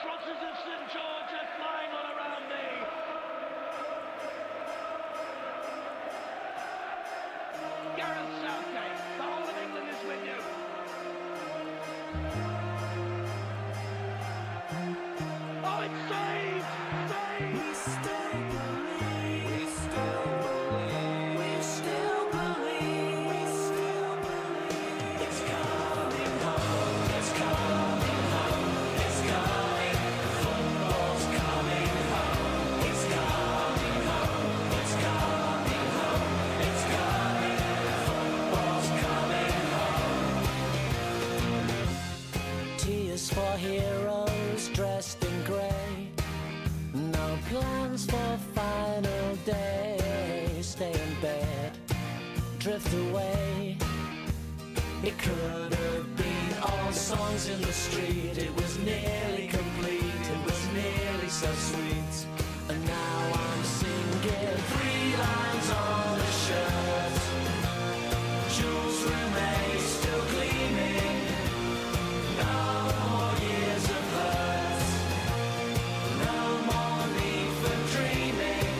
crosses of St George are flying all around me. Gareth Southgate, the whole of England is with you. Oh, it's saved! Saved! We still believe. We still believe. We still believe. We still believe. It's coming home. It's coming home. It's coming. Football's coming home. It's coming home. It's coming home. It's coming. Football's coming home. Tears for heroes dressed in grey. No plans for final day. Stay in bed, drift away. It could have been all songs in the street. It was nearly complete. It was nearly so sweet. And now I'm singing 3 lines on a shirt. Jules Rimet still gleaming. No more years of hurt. No more need for dreaming.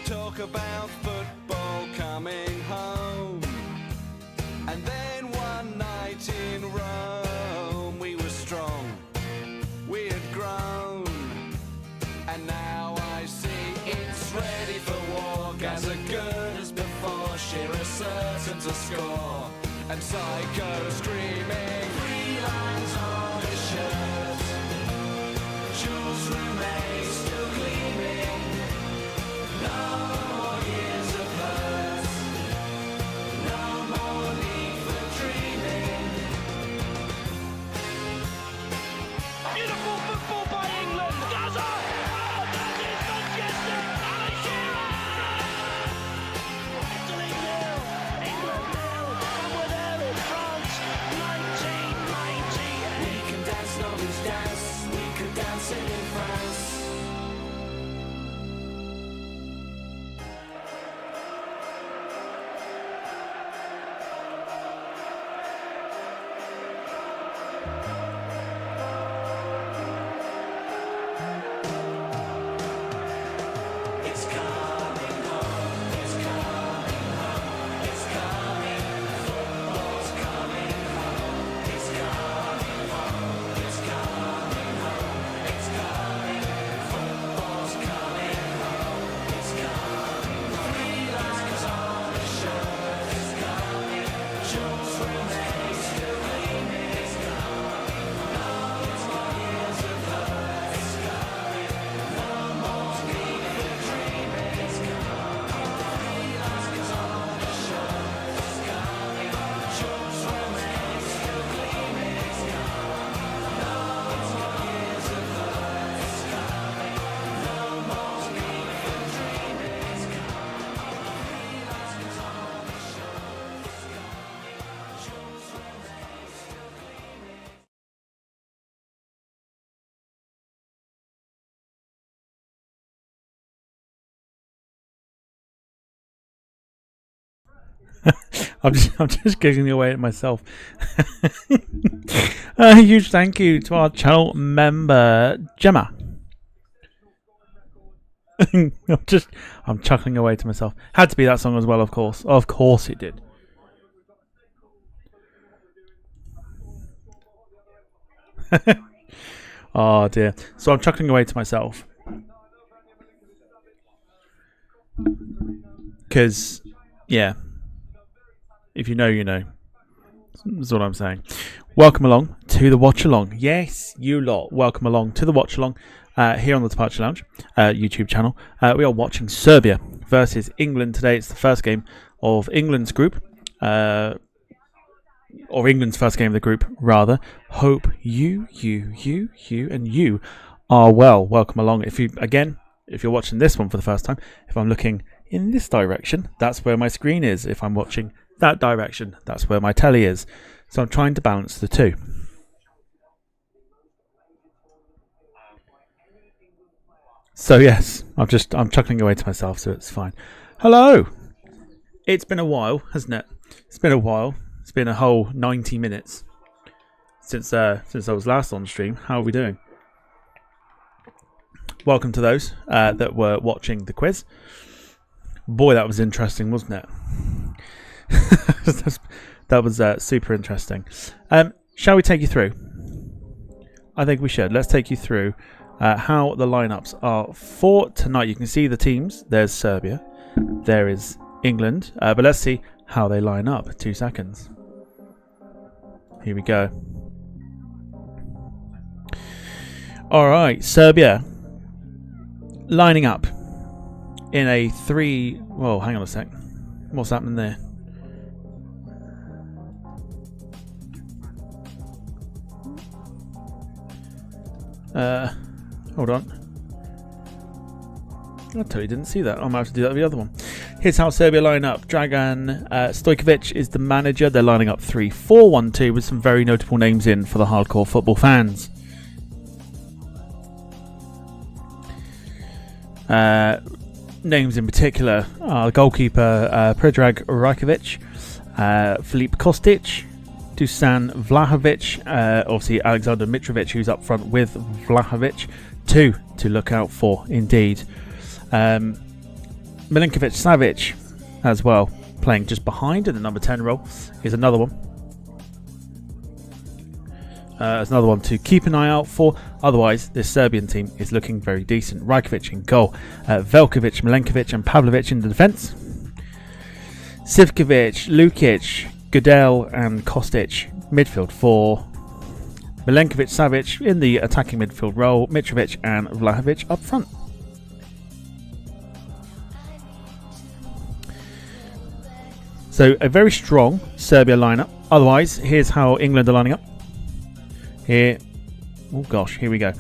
Talk about football coming home. And then one night in Rome, we were strong, we had grown. And now I see it's ready for war. As good as before, Shearer certain to score. And Psycho screaming 3 lines on his shirt. Jules Rimet still gleaming. No more years of hurt. No more need for dreaming. Beautiful football by England. Gaza! Oh, that is majestic! Alan Shearer! Italy nil, England nil, and we're there in France, 1998. We can dance Nobby's dance, we could dance it in France. It's coming home, it's coming home, it's coming, football's coming home, it's coming home, it's coming home, it's coming, football's coming home, it's coming, 3 lines on a shirt, it's coming, Jules Rimet still gleaming, it's coming, no more years of hurt, it's coming, no more need for dreaming, it's coming, 3 lines on a shirt, it's coming, Jules Rimet still gleaming, it's coming, no more years of hurt, it's coming, no more need for dreaming, it's coming, 3 lines on a shirt, it's coming, Jules Rimet still gleaming. I'm just giggling away at myself. A huge thank you to our channel member Gemma. I'm chuckling away to myself. Had to be that song as well, of course. Of course it did. Oh dear. So I'm chuckling away to myself because, yeah. If you know, you know. That's what I'm saying. Welcome along to the Watchalong. Yes, you lot. Welcome along to the Watchalong here on the Departure Lounge YouTube channel. We are watching Serbia versus England today. It's the first game of England's group. Or England's first game of the group, rather. Hope you and you are well. Welcome along. If you're watching this one for the first time, if I'm looking in this direction, that's where my screen is. If I'm watching that direction, that's where my telly is. So I'm trying to balance the two. So yes, I'm chuckling away to myself, so it's fine. Hello. It's been a while, hasn't it? It's been a while. It's been a whole 90 minutes since I was last on stream. How are we doing? Welcome to those that were watching the quiz. Boy, that was interesting, wasn't it? That was super interesting. Shall we take you through? I think we should. Let's take you through how the lineups are for tonight. You can see the teams. There's Serbia. There is England. But let's see how they line up. 2 seconds. Here we go. All right, Serbia lining up in a 3. Whoa, hang on a sec. What's happening there? Hold on. I totally didn't see that. I might have to do that with the other one. Here's how Serbia line up. Dragan Stojkovic is the manager. They're lining up 3-4-1-2 with some very notable names in for the hardcore football fans. Names in particular are goalkeeper Predrag Rajkovic, Filip Kostic, Dusan Vlahovic, obviously Alexander Mitrovic, who's up front with Vlahovic. 2 to look out for, indeed. Milinkovic Savic as well, playing just behind in the number 10 role. Here's another one. There's another one to keep an eye out for. Otherwise, this Serbian team is looking very decent. Rajkovic in goal, Velkovic, Milenkovic and Pavlovic in the defence. Sivkovic, Lukic, Gudel and Kostic midfield for. Milenkovic, Savic in the attacking midfield role. Mitrovic and Vlahovic up front. So a very strong Serbia lineup. Otherwise, here's how England are lining up. Here, oh gosh, here we go.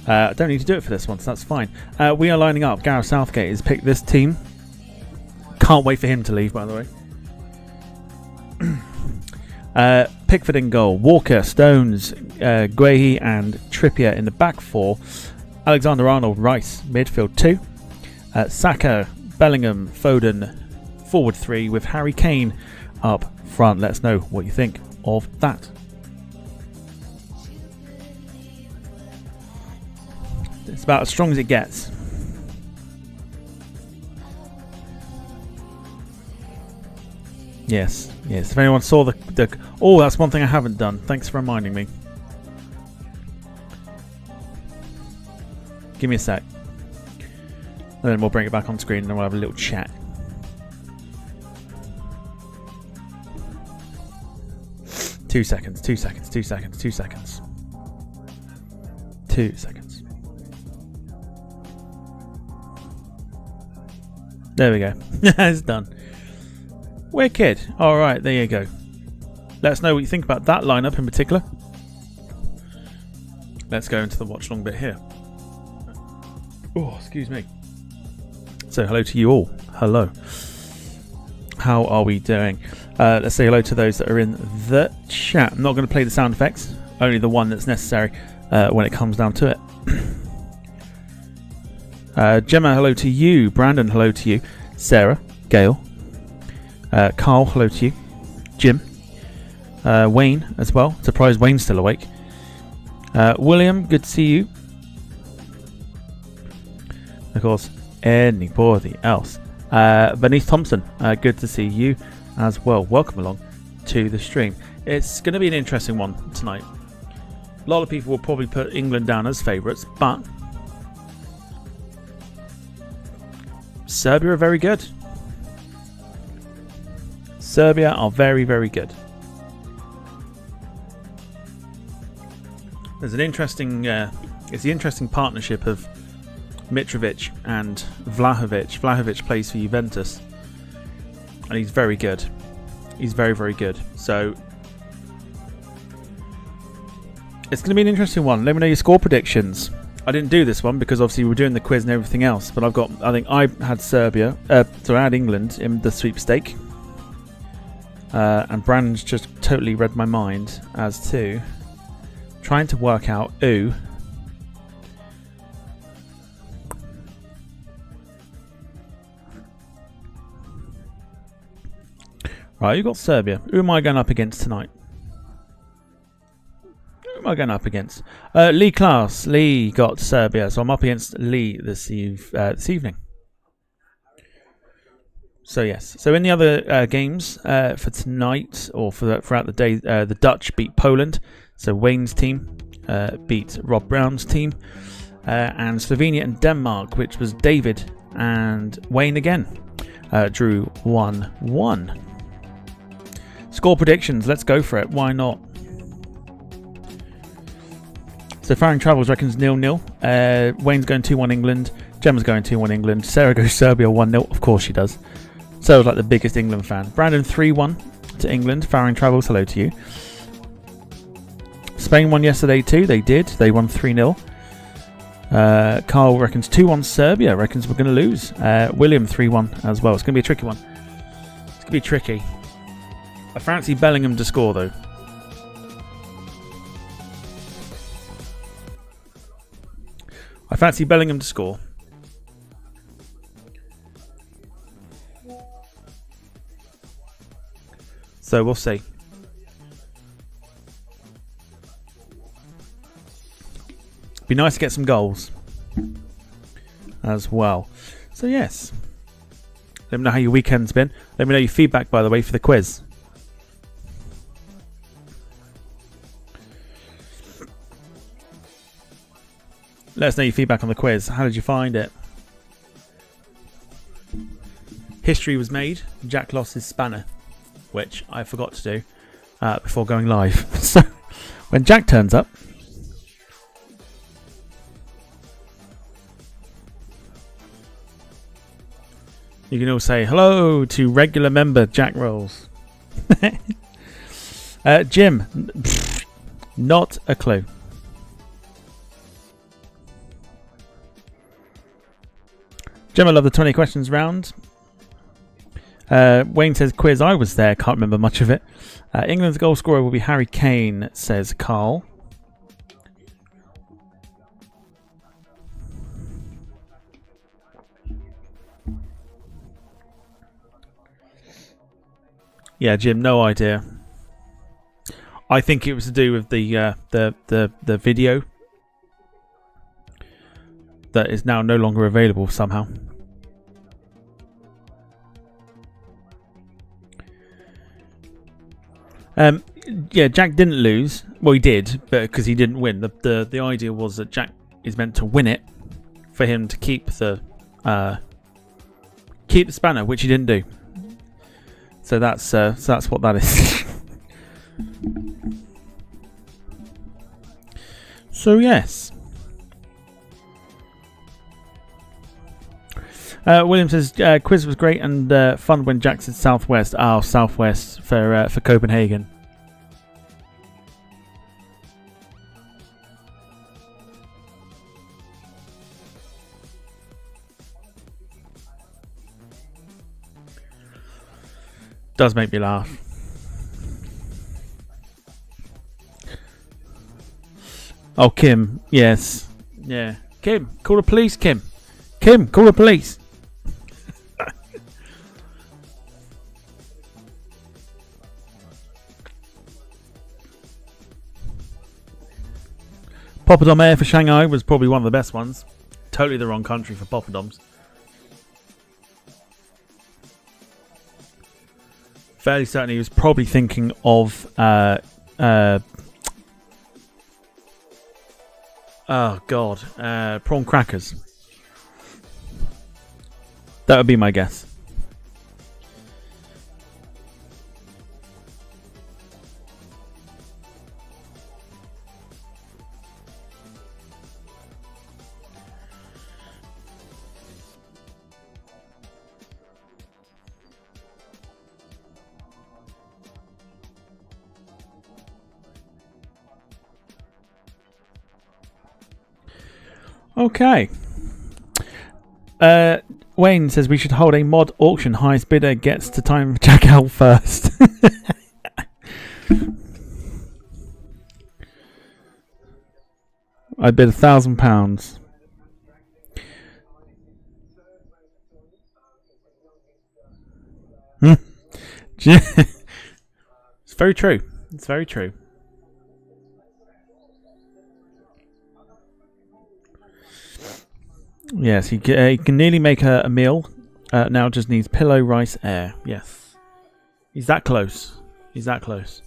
I don't need to do it for this one, so that's fine. We are lining up. Gareth Southgate has picked this team. Can't wait for him to leave, by the way. Pickford in goal. Walker, Stones, Guehi and Trippier in the back 4. Alexander-Arnold, Rice, midfield 2. Saka, Bellingham, Foden, forward 3 with Harry Kane up front. Let us know what you think of that. It's about as strong as it gets. Yes. If anyone saw the oh, that's one thing I haven't done. Thanks for reminding me. Give me a sec. And then we'll bring it back on screen and then we'll have a little chat. Two seconds. 2 seconds. There we go. It's done. Wicked. Alright, there you go. Let us know what you think about that lineup in particular. Let's go into the watch long bit here. Oh, excuse me. So hello to you all. Hello. How are we doing? Let's say hello to those that are in the chat. I'm not going to play the sound effects. Only the one that's necessary when it comes down to it. Gemma, hello to you. Brandon, hello to you. Sarah, Gail, Carl, hello to you. Jim, Wayne as well. Surprised Wayne's still awake. William, good to see you. Of course, anybody else. Bernice Thompson, good to see you as well. Welcome along to the stream. It's going to be an interesting one tonight. A lot of people will probably put England down as favourites, but Serbia are very good. Serbia are very, very good. There's an interesting, it's the interesting partnership of Mitrovic and Vlahovic. Vlahovic plays for Juventus, and he's very good. He's very, very good. So it's going to be an interesting one. Let me know your score predictions. I didn't do this one because obviously we're doing the quiz and everything else, but I think I had Serbia, so I had England in the sweepstake. And Brandon's just totally read my mind as to trying to work out who right, you got Serbia. Who am I going up against tonight? am I going up against? Lee Class. Lee got Serbia, so I'm up against Lee this evening. So yes. So in the other games for tonight or throughout the day, the Dutch beat Poland. So Wayne's team beat Rob Brown's team, and Slovenia and Denmark, which was David and Wayne again, drew 1-1. Score predictions. Let's go for it. Why not? So Faring Travels reckons 0-0. Wayne's going 2-1 England. Gemma's going 2-1 England. Sarah goes Serbia 1-0. Of course she does. Sarah's like the biggest England fan. Brandon 3-1 to England. Faring Travels, hello to you. Spain won yesterday too. They did. They won 3-0. Carl reckons 2-1 Serbia. Reckons we're going to lose. William 3-1 as well. It's going to be a tricky one. It's going to be tricky. I fancy Bellingham to score though. I fancy Bellingham to score. So we'll see. Be nice to get some goals as well. So yes. Let me know how your weekend's been. Let me know your feedback, by the way, for the quiz. Let us know your feedback on the quiz. How did you find it? History was made. Jack lost his spanner, which I forgot to do before going live. So when Jack turns up, you can all say hello to regular member Jack Rolls. Jim, not a clue. Jim, I love the 20 questions round. Wayne says quiz. I was there. Can't remember much of it. England's goal scorer will be Harry Kane, says Carl. Yeah, Jim, no idea. I think it was to do with the video that is now no longer available somehow. Yeah, Jack didn't lose. Well, he did, but because he didn't win. The idea was that Jack is meant to win it for him to keep the spanner, which he didn't do. So that's what that is. So yes. William says quiz was great and fun when Jack said Southwest. Oh, Southwest for Copenhagen. Does make me laugh. Oh, Kim. Yes. Yeah. Kim, call the police, Kim. Kim, call the police. Poppadom Air for Shanghai was probably one of the best ones. Totally the wrong country for poppadoms. Fairly certain he was probably thinking of oh god, prawn crackers. That would be my guess. Okay. Wayne says we should hold a mod auction. Highest bidder gets to time Jack out first. I bid £1,000. It's very true. It's very true. Yes, he can nearly make a meal. Now just needs pillow, rice, air. Yes. He's that close. He's that close.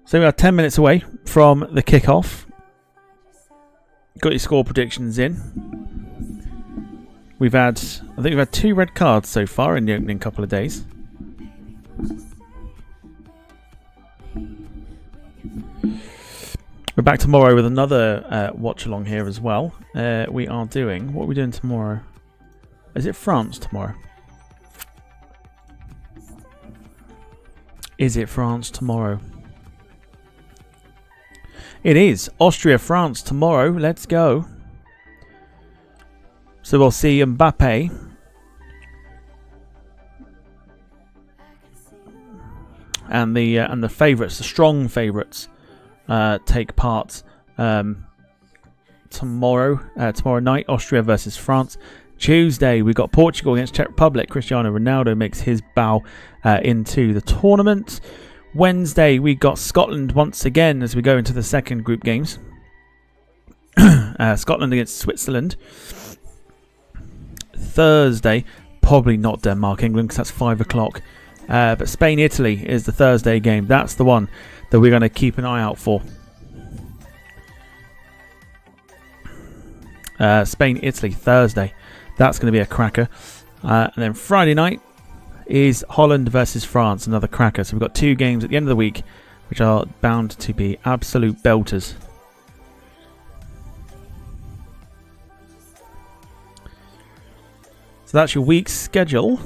So we are 10 minutes away from the kickoff. Got your score predictions in. I think we've had 2 red cards so far in the opening couple of days. We're back tomorrow with another watch along here as well. What are we doing tomorrow? Is it France tomorrow? Is it France tomorrow? It is Austria, France tomorrow. Let's go. So we'll see Mbappe and the favourites, the strong favourites, take part tomorrow night. Austria versus France. Tuesday we got Portugal against Czech Republic. Cristiano Ronaldo makes his bow into the tournament. Wednesday we got Scotland once again as we go into the second group games. Scotland against Switzerland. Thursday, probably not Denmark England because that's 5 o'clock. But Spain Italy is the Thursday game. That's the one that we're going to keep an eye out for. Spain Italy Thursday. That's going to be a cracker. And then Friday night is Holland versus France, another cracker. So we've got 2 games at the end of the week which are bound to be absolute belters. So that's your week's schedule.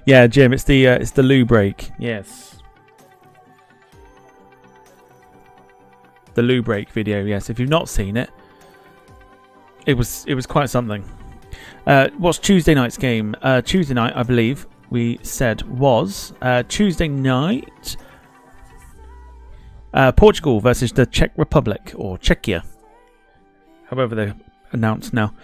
Yeah, Jim, it's the loo break. Yes. The loo break video, yes. If you've not seen it, it was quite something. What's Tuesday night's game? Tuesday night, I believe we said was Tuesday night. Portugal versus the Czech Republic, or Czechia, however they're announced now.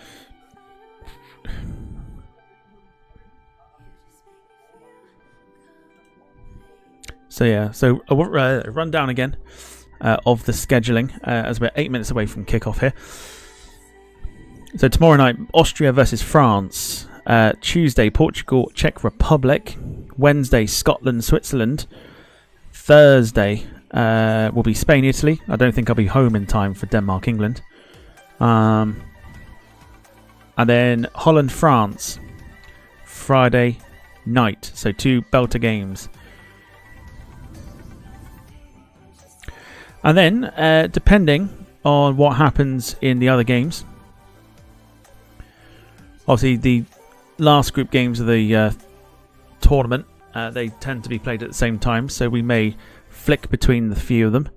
So yeah, so a rundown again of the scheduling as we're 8 minutes away from kickoff here. So tomorrow night, Austria versus France. Tuesday, Portugal, Czech Republic. Wednesday, Scotland, Switzerland. Thursday will be Spain, Italy. I don't think I'll be home in time for Denmark, England. And then Holland, France. Friday night. So 2 belter games. And then, depending on what happens in the other games, obviously the last group games of the tournament, they tend to be played at the same time, so we may flick between the few of them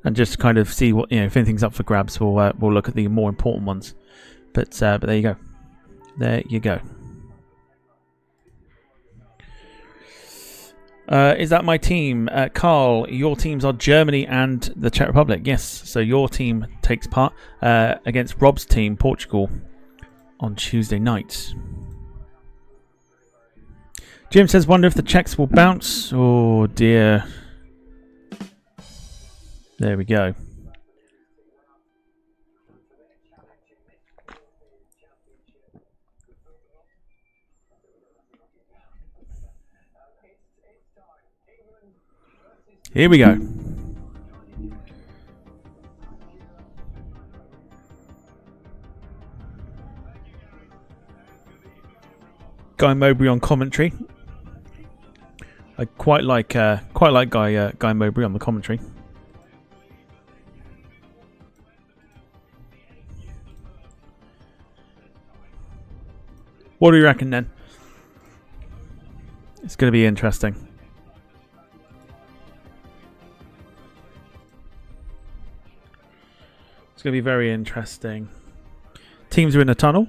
and just kind of see what, if anything's up for grabs. We'll look at the more important ones. But there you go. There you go. Is that my team? Carl, your teams are Germany and the Czech Republic. Yes, so your team takes part against Rob's team, Portugal, on Tuesday night. Jim says, wonder if the Czechs will bounce. Oh dear. There we go. Here we go. Guy Mowbray on commentary. I quite like Guy Mowbray on the commentary. What do you reckon then? It's going to be interesting. It's going to be very interesting. Teams are in a tunnel.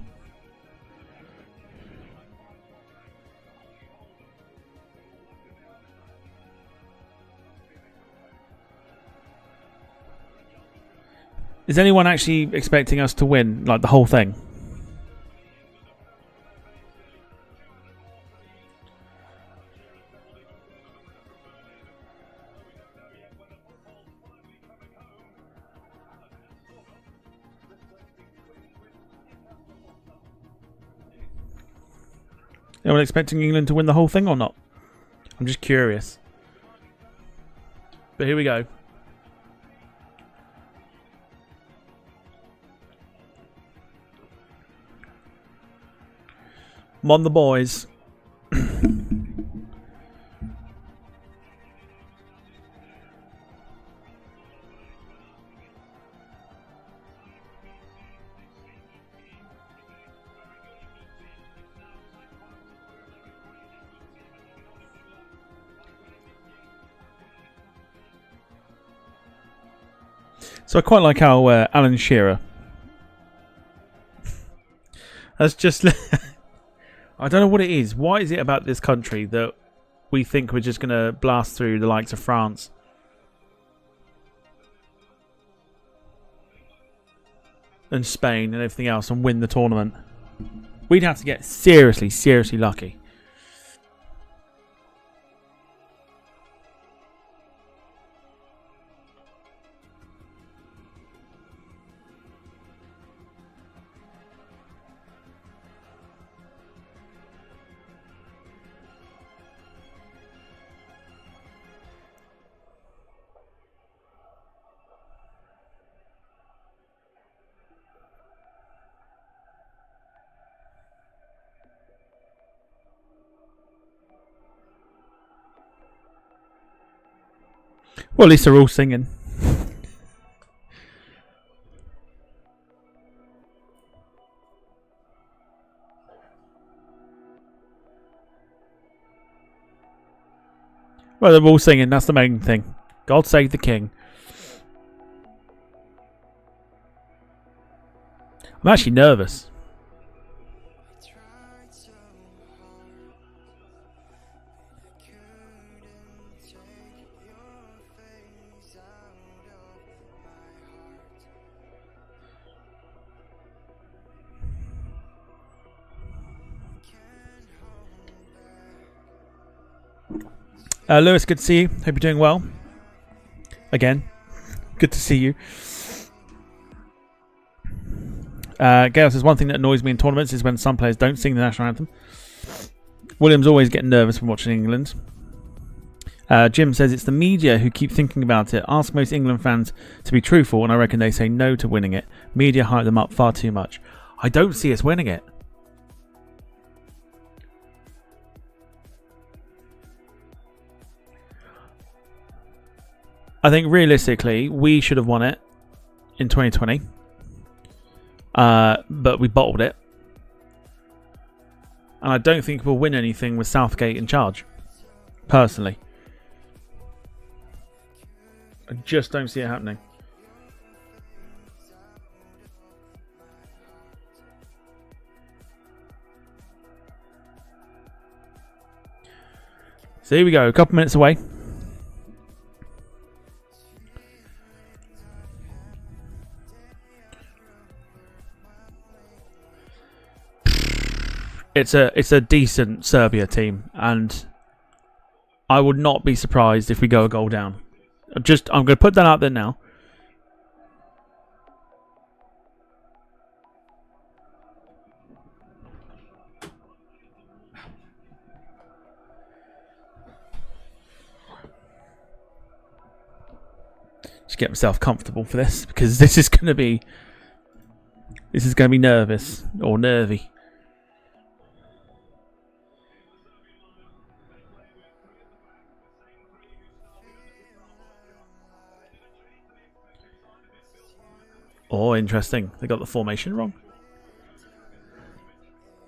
Is anyone actually expecting us to win, like the whole thing? Anyone expecting England to win the whole thing or not? I'm just curious. But here we go. I'm on the boys. So I quite like how Alan Shearer has just... I don't know what it is. Why is it about this country that we think we're just going to blast through the likes of France? And Spain and everything else and win the tournament? We'd have to get seriously, seriously lucky. Well, at least they're all singing. Well, they're all singing. That's the main thing. God save the king. I'm actually nervous. Lewis, good to see you. Hope you're doing well. Again, good to see you. Gail says, one thing that annoys me in tournaments is when some players don't sing the national anthem. William's always getting nervous when watching England. Jim says, it's the media who keep thinking about it. Ask most England fans to be truthful, and I reckon they say no to winning it. Media hype them up far too much. I don't see us winning it. I think realistically, we should have won it in 2020. But we bottled it. And I don't think we'll win anything with Southgate in charge. Personally. I just don't see it happening. So here we go, a couple minutes away. It's a decent Serbia team, and I would not be surprised if we go a goal down. I'm going to put that out there now. Just get myself comfortable for this, because this is going to be nervous or nervy. Oh, interesting. They got the formation wrong.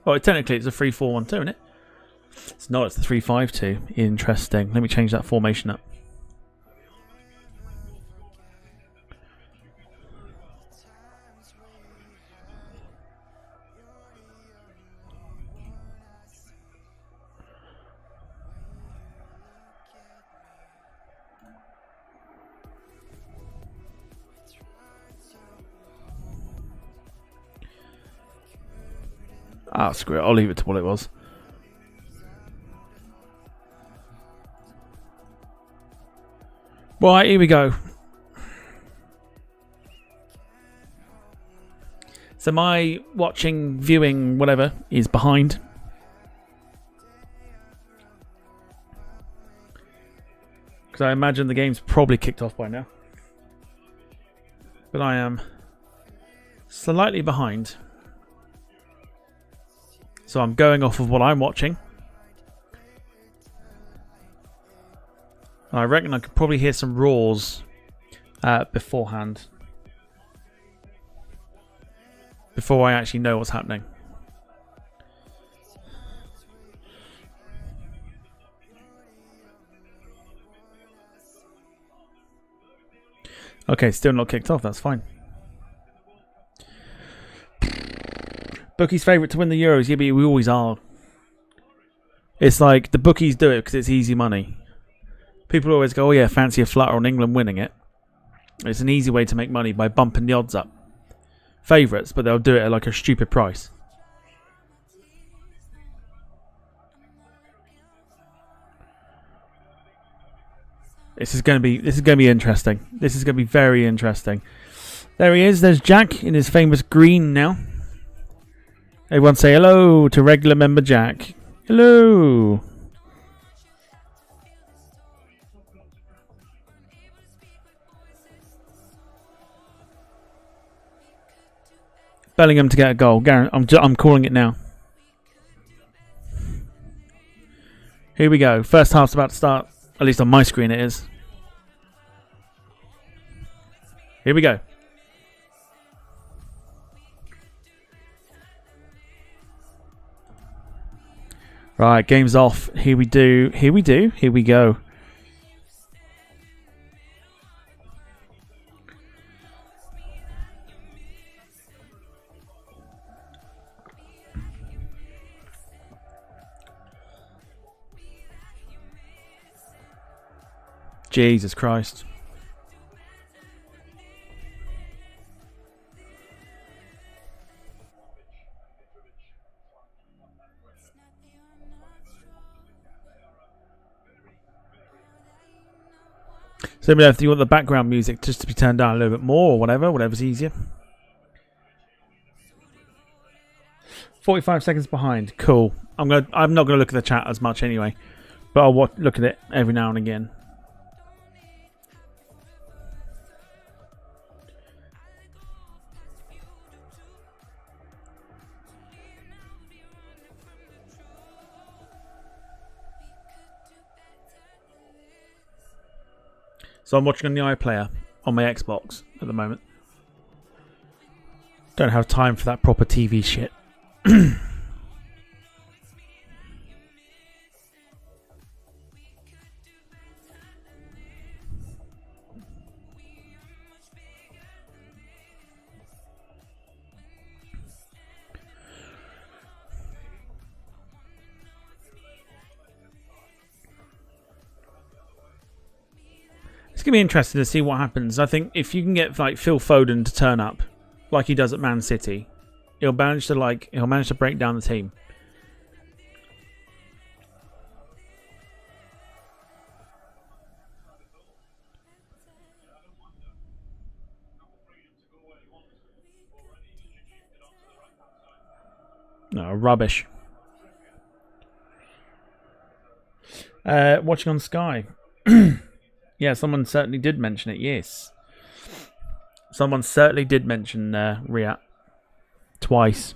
Oh, technically it's a 3-4-1-2, isn't it? It's not, it's the 3-5-2. Interesting. Let me change that formation up. Ah, screw it. I'll leave it to what it was. Right, here we go. So my watching, viewing, whatever, is behind. because I imagine the game's probably kicked off by now. But I am slightly behind. So I'm going off of what I'm watching. I reckon I could probably hear some roars beforehand. Before I actually know what's happening. Okay, still not kicked off, that's fine. Bookies' favourite to win the Euros, yeah, but we always are. It's like the bookies do it because it's easy money. People always go, oh yeah, fancy a flutter on England winning it. It's an easy way to make money by bumping the odds up. Favourites, but they'll do it at like a stupid price. This is going to be interesting. This is going to be very interesting. There he is. There's Jack in his famous green now. Everyone say hello to regular member Jack. Hello. Bellingham to get a goal. I'm calling it now. Here we go. First half's about to start. At least on my screen it is. Here we go. Right, game's off. Here we do. Here we do. Here we go. Jesus Christ. So if you want the background music just to be turned down a little bit more or whatever's easier. 45 seconds behind. Cool. I'm not gonna look at the chat as much anyway, but I'll look at it every now and again. So I'm watching on the iPlayer on my Xbox at the moment. Don't have time for that proper TV shit. It's going to be interesting to see what happens. I think if you can get like Phil Foden to turn up like he does at Man City, he'll manage to break down the team. No, rubbish. Watching on Sky. Yeah, someone certainly did mention it, yes. Someone certainly did mention Riyadh twice.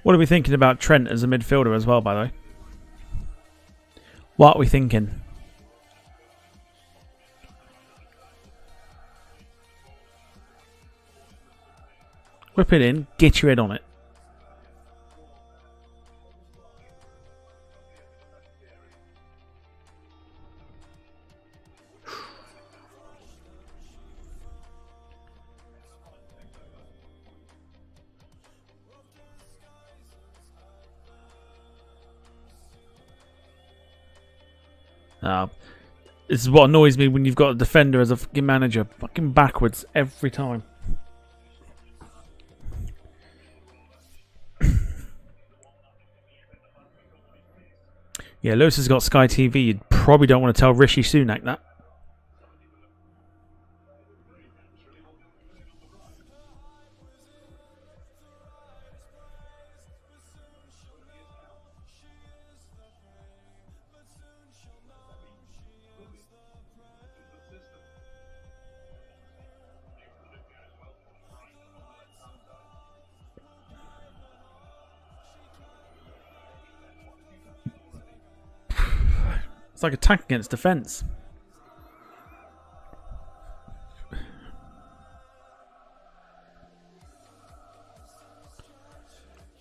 What are we thinking about Trent as a midfielder as well, by the way? What are we thinking? Whip it in, get your head on it. This is what annoys me when you've got a defender as a fucking manager. Fucking backwards every time. Yeah, Lewis has got Sky TV. You probably don't want to tell Rishi Sunak that. It's like attack against defence.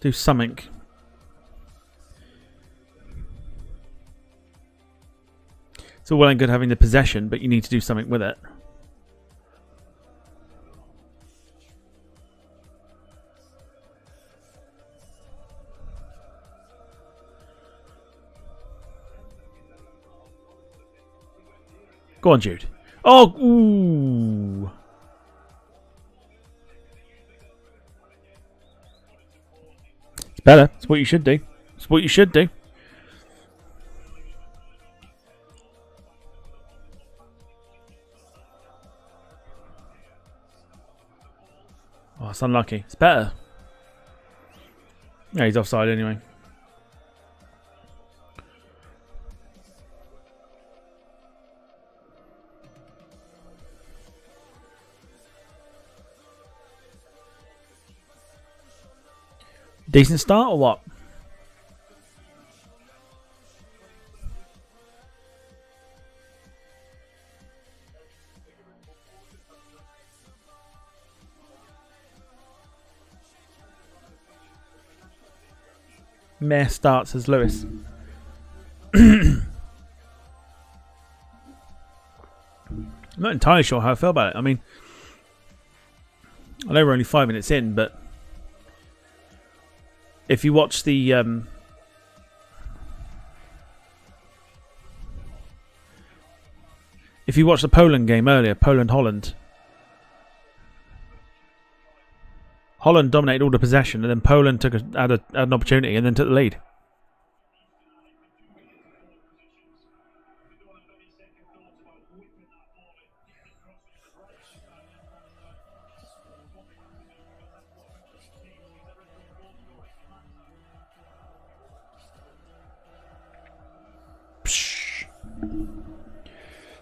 Do something. It's all well and good having the possession, but you need to do something with it. Go on, Jude. Oh, ooh. It's better. It's what you should do. It's what you should do. Oh, it's unlucky. It's better. Yeah, he's offside anyway. Decent start or what? Meh starts as Lewis. I'm not entirely sure how I feel about it. I mean, I know we're only 5 minutes in, but if you watch the Poland game earlier, Poland-Holland, Holland dominated all the possession, and then Poland had an opportunity and then took the lead.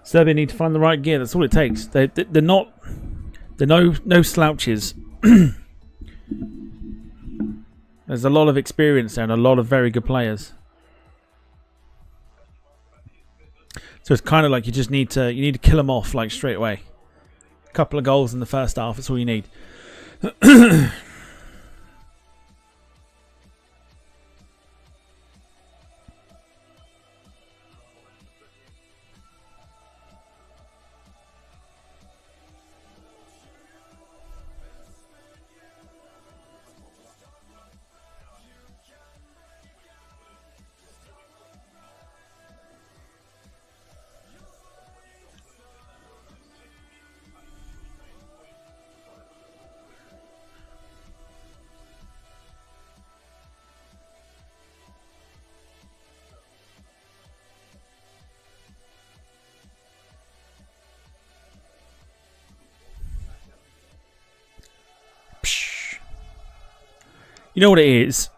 Serbia need to find the right gear. That's all it takes. They're no slouches. There's a lot of experience there and a lot of very good players. So it's kind of like you need to kill them off like straight away. A couple of goals in the first half. That's all you need. You know what it is?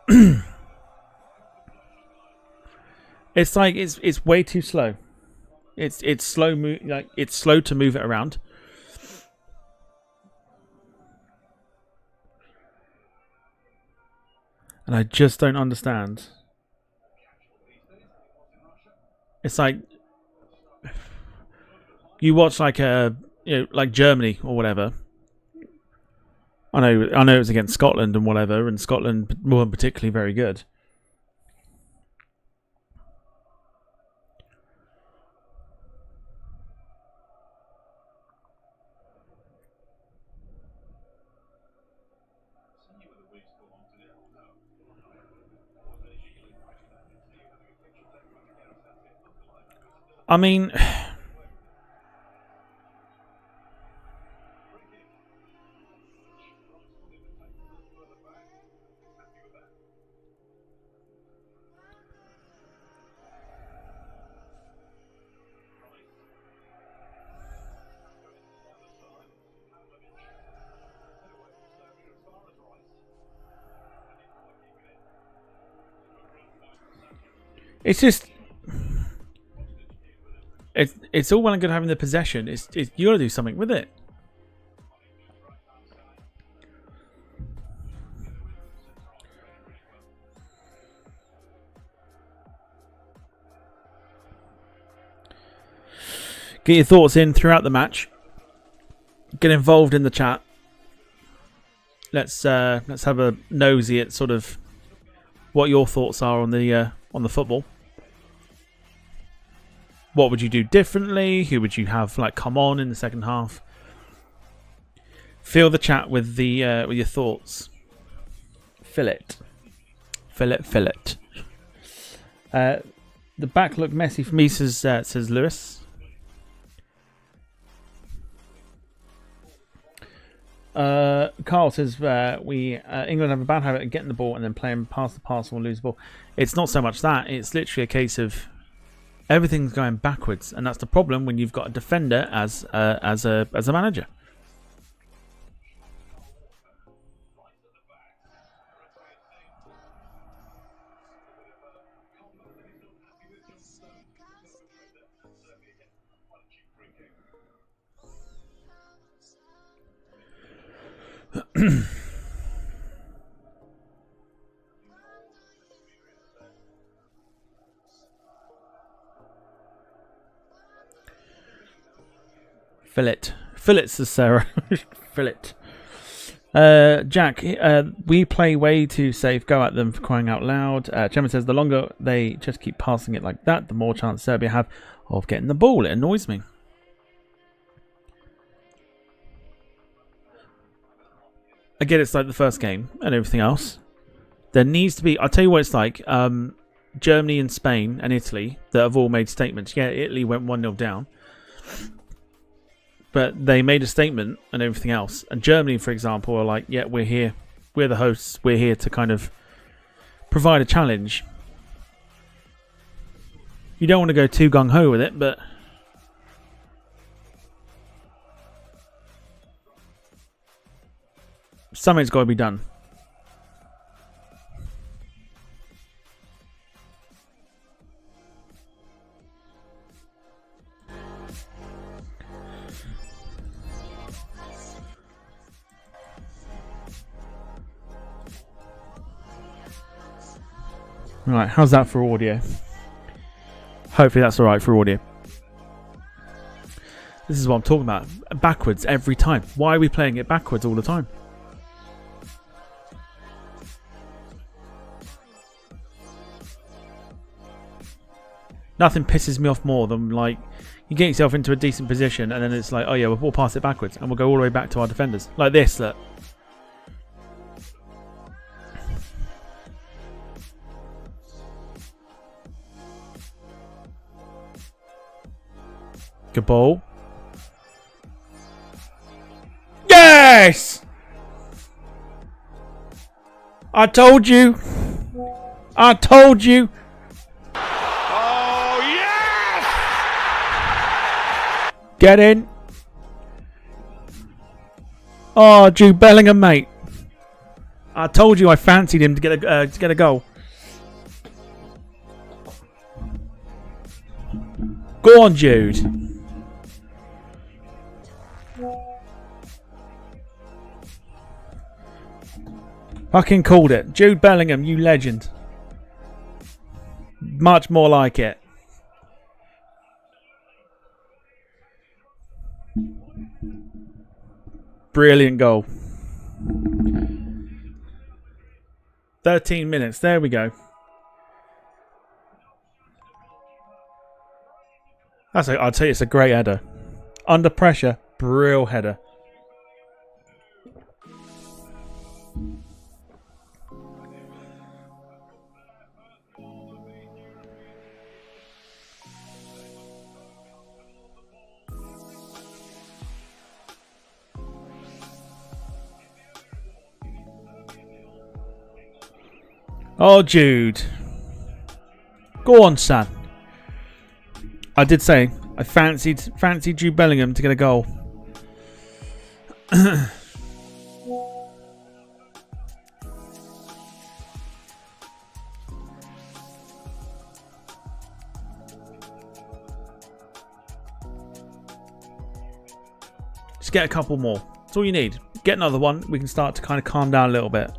It's like it's way too slow. It's slow it's slow to move it around. And I just don't understand. It's like you watch like like Germany or whatever. I know it was against Scotland and whatever, and Scotland weren't particularly very good. I mean, it's just it's all well and good having the possession. It's you got to do something with it. Get your thoughts in throughout the match. Get involved in the chat. Let's have a nosy at sort of what your thoughts are on the football. What would you do differently? Who would you have like come on in the second half? Fill the chat with your thoughts. Fill it. The back looked messy for me, says Lewis. Carl says England have a bad habit of getting the ball and then playing past the parcel and lose the ball. It's not so much that, it's literally a case of everything's going backwards, and that's the problem when you've got a defender as a manager. Fillet, says Sarah. Fillet. Jack, we play way too safe. Go at them for crying out loud. Chairman says the longer they just keep passing it like that, the more chance Serbia have of getting the ball. It annoys me. I get it's like the first game and everything else. There needs to be... I'll tell you what it's like. Germany and Spain and Italy that have all made statements. Yeah, Italy went 1-0 down. But they made a statement and everything else. And Germany, for example, are like, yeah, we're here. We're the hosts. We're here to kind of provide a challenge. You don't want to go too gung-ho with it, but... something's got to be done. Right, how's that for audio? Hopefully that's alright for audio. This is what I'm talking about. Backwards every time. Why are we playing it backwards all the time? Nothing pisses me off more than like you get yourself into a decent position and then it's like, oh yeah, we'll pass it backwards and we'll go all the way back to our defenders. Like this, look. Good ball. Yes! I told you. I told you. Oh, yes! Get in. Oh, Jude Bellingham, mate. I told you I fancied him to get a goal. Go on, Jude. Fucking called it. Jude Bellingham, you legend. Much more like it. Brilliant goal. 13 minutes. There we go. I'll tell you, it's a great header. Under pressure, brill header. Oh, Jude. Go on, son. I did say I fancied Jude Bellingham to get a goal. Just get a couple more. That's all you need. Get another one. We can start to kind of calm down a little bit.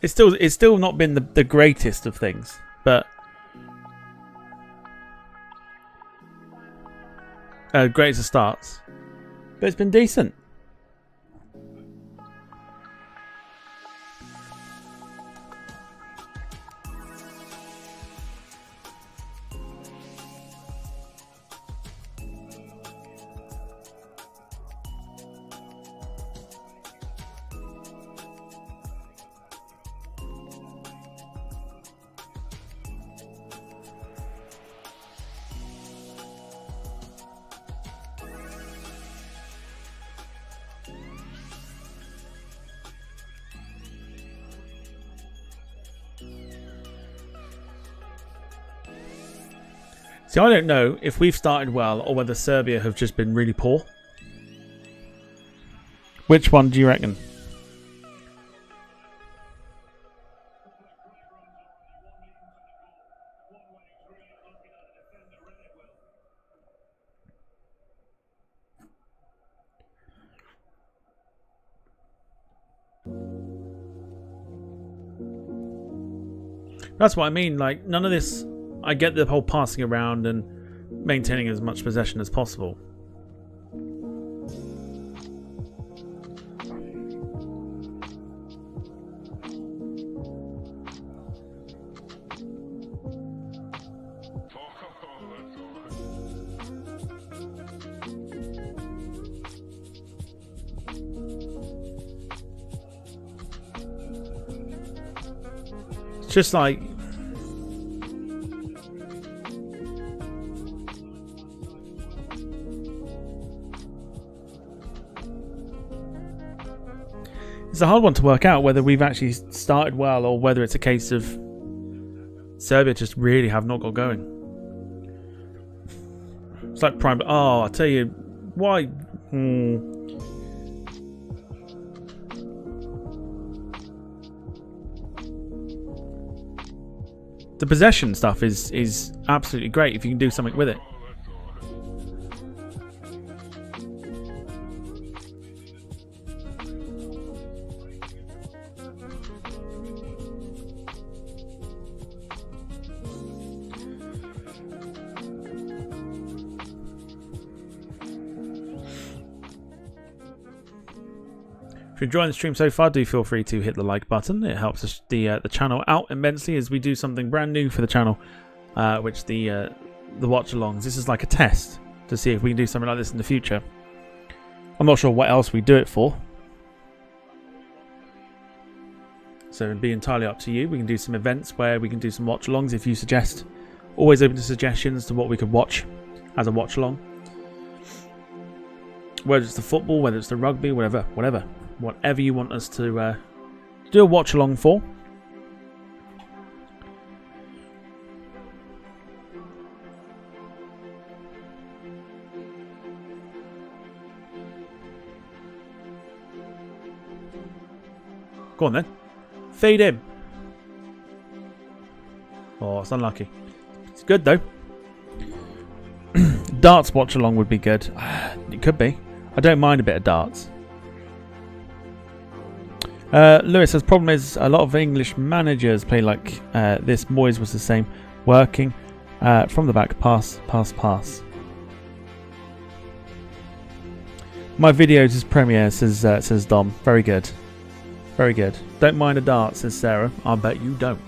It's still not been the greatest of things, but greatest of starts. But it's been decent. See, I don't know if we've started well or whether Serbia have just been really poor. Which one do you reckon? That's what I mean. Like, none of this. I get the whole passing around and maintaining as much possession as possible. It's just like. It's a hard one to work out whether we've actually started well or whether it's a case of Serbia just really have not got going. It's like prime. Oh, I tell you, why? The possession stuff is absolutely great if you can do something with it. If you're enjoying the stream so far, do feel free to hit the like button. It helps us, the channel out immensely as we do something brand new for the channel, which the watch-alongs. This is like a test to see if we can do something like this in the future. I'm not sure what else we do it for, so it'd be entirely up to you. We can do some events where we can do some watch-alongs if you suggest. Always open to suggestions to what we could watch as a watch-along. Whether it's the football, whether it's the rugby, whatever you want us to do a watch along for. Go on then, feed him. Oh, it's unlucky. It's good though. Darts watch along would be good. It could be. I don't mind a bit of darts. Lewis says, problem is a lot of English managers play like this. Moyes was the same. Working from the back, pass. My videos is Premiere, says Dom. Very good. Very good. Don't mind a dart, says Sarah. I bet you don't.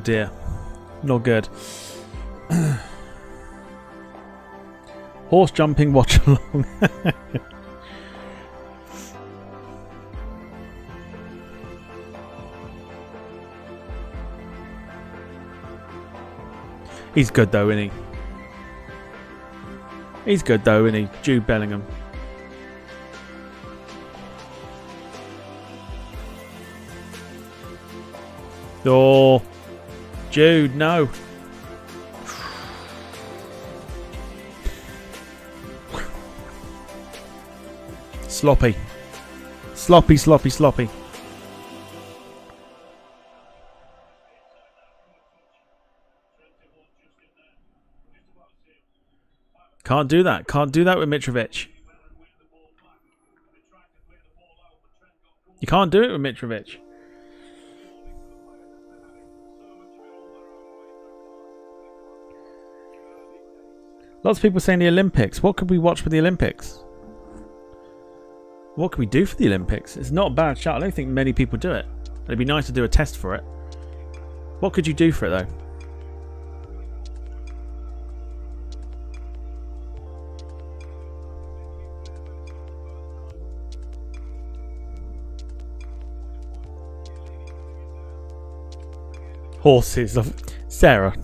Dear. Not good. Horse jumping watch along. He's good though, isn't he? He's good though, isn't he? Jude Bellingham. Oh, Jude, no. Sloppy. Sloppy, sloppy, sloppy. Can't do that. Can't do that with Mitrovic. You can't do it with Mitrovic. Lots of people saying the Olympics. What could we watch for the Olympics? What can we do for the Olympics? It's not a bad shot. I don't think many people do it. It'd be nice to do a test for it. What could you do for it though? Horses. Sarah.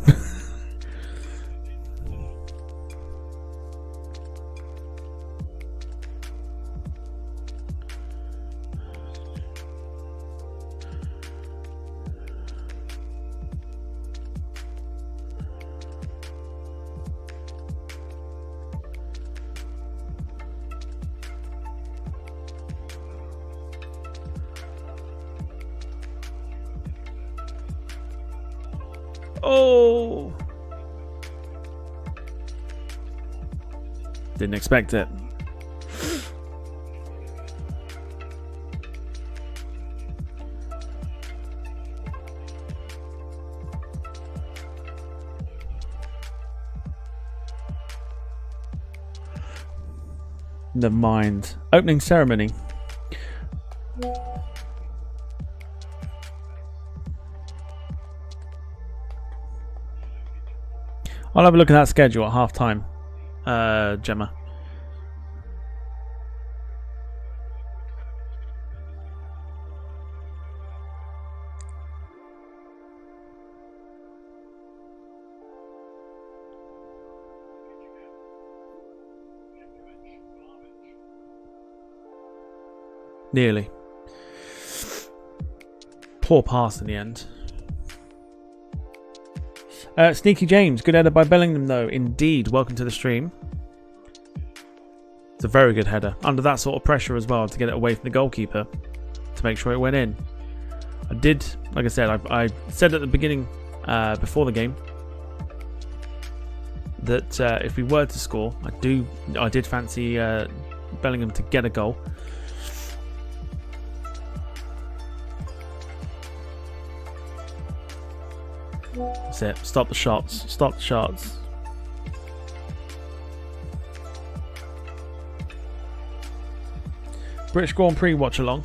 Oh! Didn't expect it. Never mind. Opening ceremony. I'll have a look at that schedule at half time, Gemma. Nearly. Poor pass in the end. Sneaky James, good header by Bellingham though. Indeed, welcome to the stream. It's a very good header. Under that sort of pressure as well to get it away from the goalkeeper to make sure it went in. I did, like I said, I said at the beginning, before the game, that if we were to score, I did fancy Bellingham to get a goal. That's it. Stop the shots. Stop the shots. British Grand Prix watch along.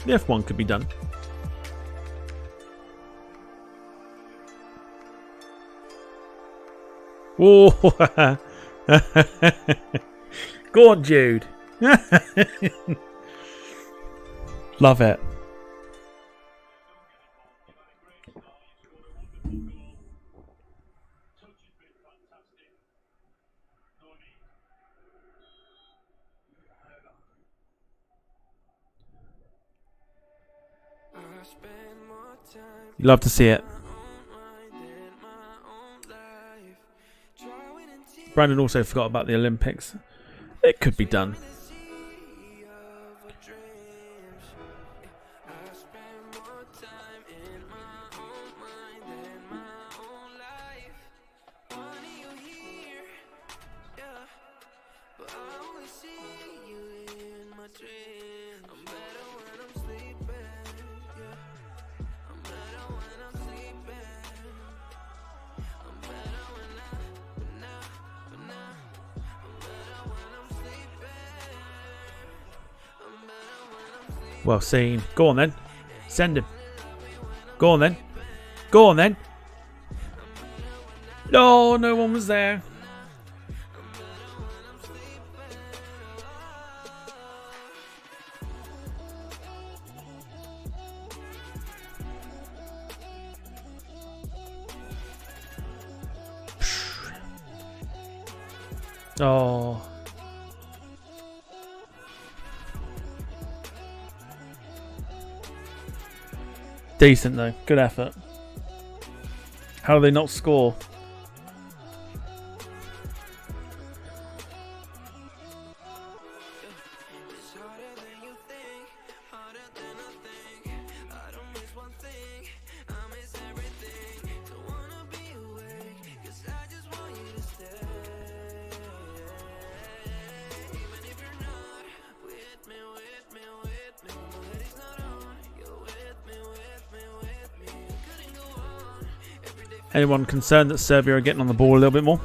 The F1 could be done. Whoa! Go on, Jude. Love it. I spend more You love to see it. Brandon also forgot about the Olympics. It could be done. Well seen. Go on then. Send him. Go on then. Go on then. No, no one was there. Oh. Decent though. Good effort. How do they not score? Anyone concerned that Serbia are getting on the ball a little bit more?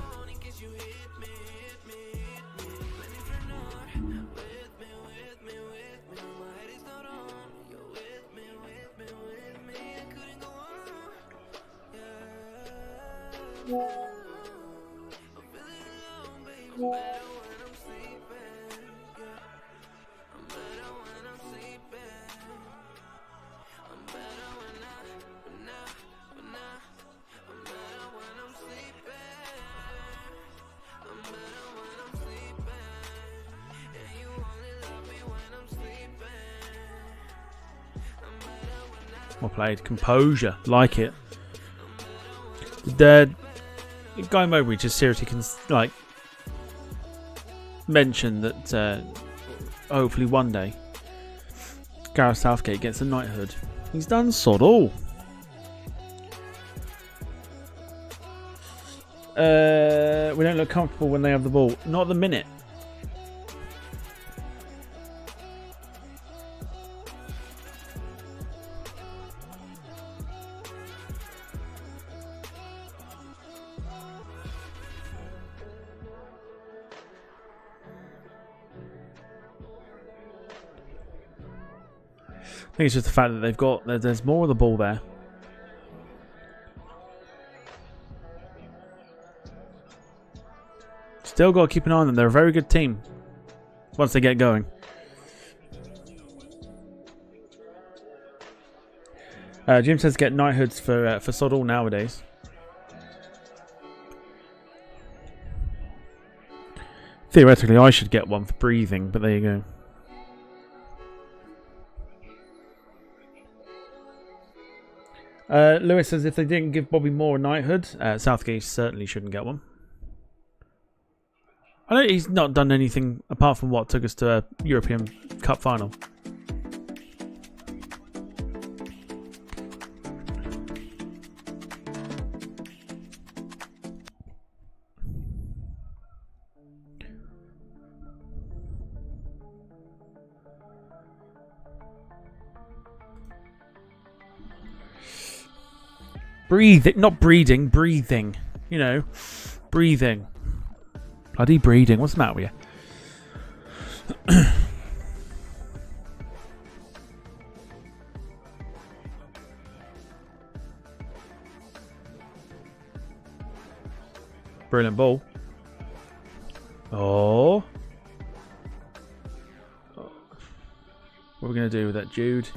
Well played. Composure. Like it. The Guy Mowbray just seriously can mention that hopefully one day Gareth Southgate gets a knighthood. He's done sod all. We don't look comfortable when they have the ball. Not at the minute. I think it's just the fact that there's more of the ball there. Still got to keep an eye on them. They're a very good team once they get going. Jim says get knighthoods for sod all nowadays. Theoretically, I should get one for breathing, but there you go. Lewis says if they didn't give Bobby Moore a knighthood, Southgate certainly shouldn't get one. I know he's not done anything apart from what took us to a European Cup final. Breathing, not breeding, breathing. You know, breathing. Bloody breeding. What's the matter with you? Brilliant ball. Oh. What are we going to do with that, Jude?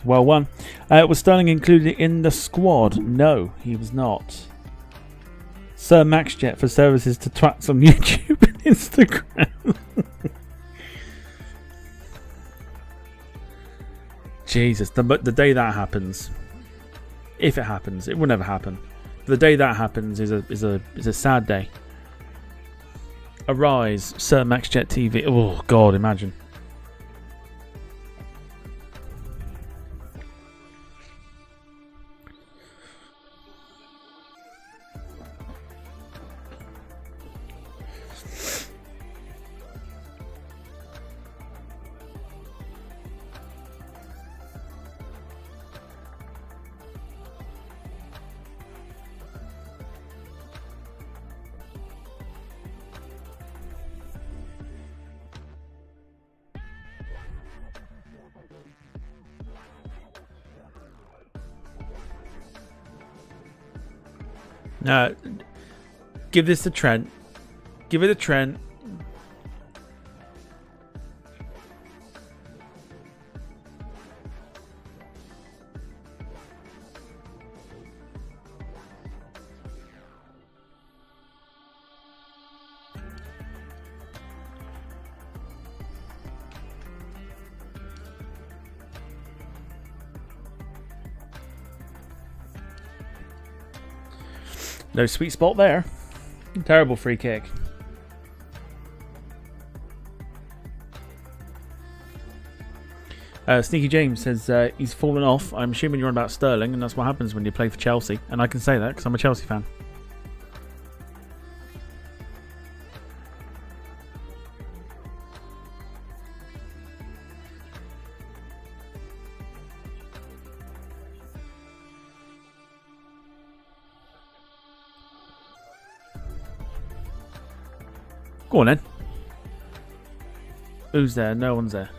Well won. Was Sterling included in the squad? No, he was not. Sir MaxJet for services to twats on YouTube. Instagram. Jesus, the day that happens, if it happens, it will never happen. The day that happens is a sad day. Arise, Sir MaxJet TV. Oh God, imagine. Give this to Trent. Give it to Trent. No sweet spot there. Terrible free kick. Sneaky James says he's fallen off. I'm assuming you're on about Sterling, and that's what happens when you play for Chelsea. And I can say that because I'm a Chelsea fan. Go on then. Who's there? No one's there.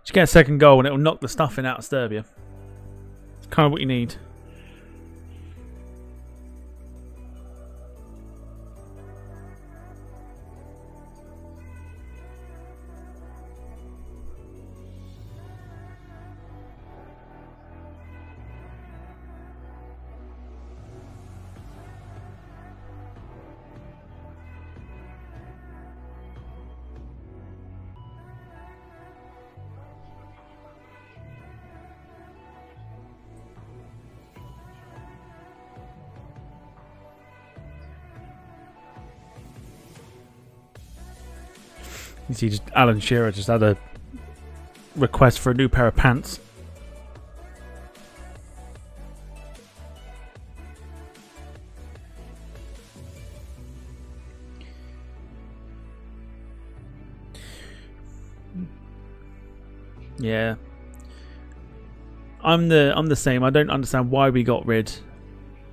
Just get a second goal and it'll knock the stuffing out of Serbia. It's kind of what you need. You see, just Alan Shearer just had a request for a new pair of pants. Yeah, I'm the same. I don't understand why we got rid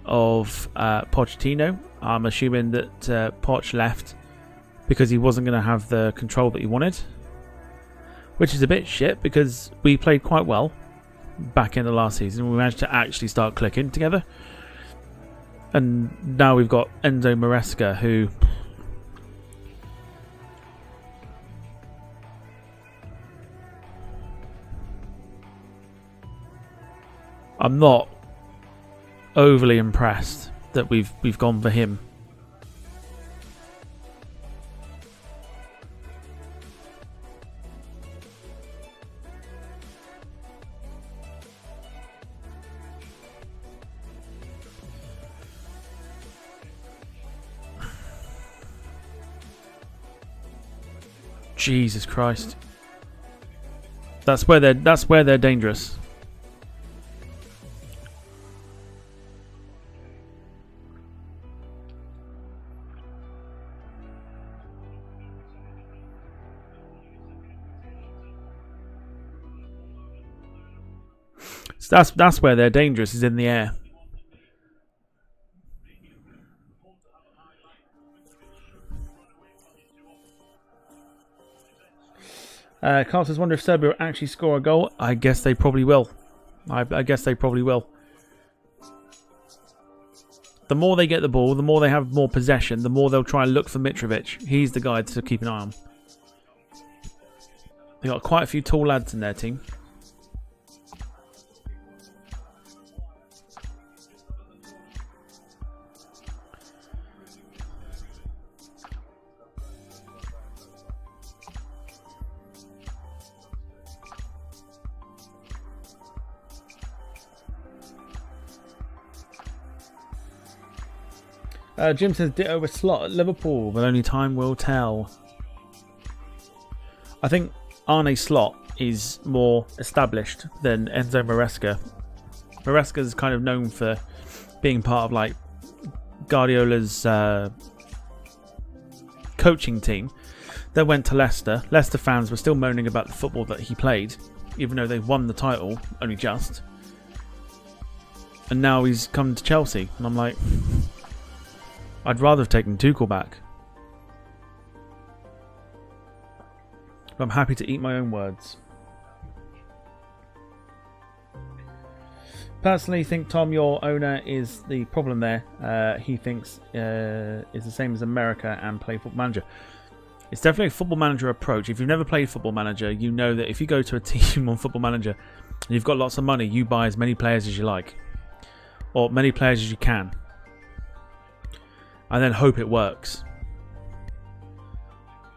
of Pochettino. I'm assuming that Poch left because he wasn't going to have the control that he wanted, which is a bit shit because we played quite well back in the last season. We managed to actually start clicking together, and now we've got Enzo Maresca, who I'm not overly impressed that we've gone for him. Jesus Christ. That's where they're dangerous. So that's where they're dangerous, is in the air. Carl says, wonder if Serbia will actually score a goal. I guess they probably will. I guess they probably will. The more they get the ball, the more they have more possession, the more they'll try and look for Mitrovic. He's the guy to keep an eye on. They got quite a few tall lads in their team. Jim says ditto with Slot at Liverpool, but only time will tell. I think Arne Slot is more established than Enzo Maresca. Maresca is kind of known for being part of like Guardiola's coaching team. They went to Leicester. Leicester fans were still moaning about the football that he played, even though they won the title only just. And now he's come to Chelsea, and I'm like, I'd rather have taken Tuchel back. But I'm happy to eat my own words. Personally, think Tom, your owner, is the problem there. He thinks is the same as America and play Football Manager. It's definitely a Football Manager approach. If you've never played Football Manager, you know that if you go to a team on Football Manager and you've got lots of money, you buy as many players as you like. Or many players as you can. And then hope it works.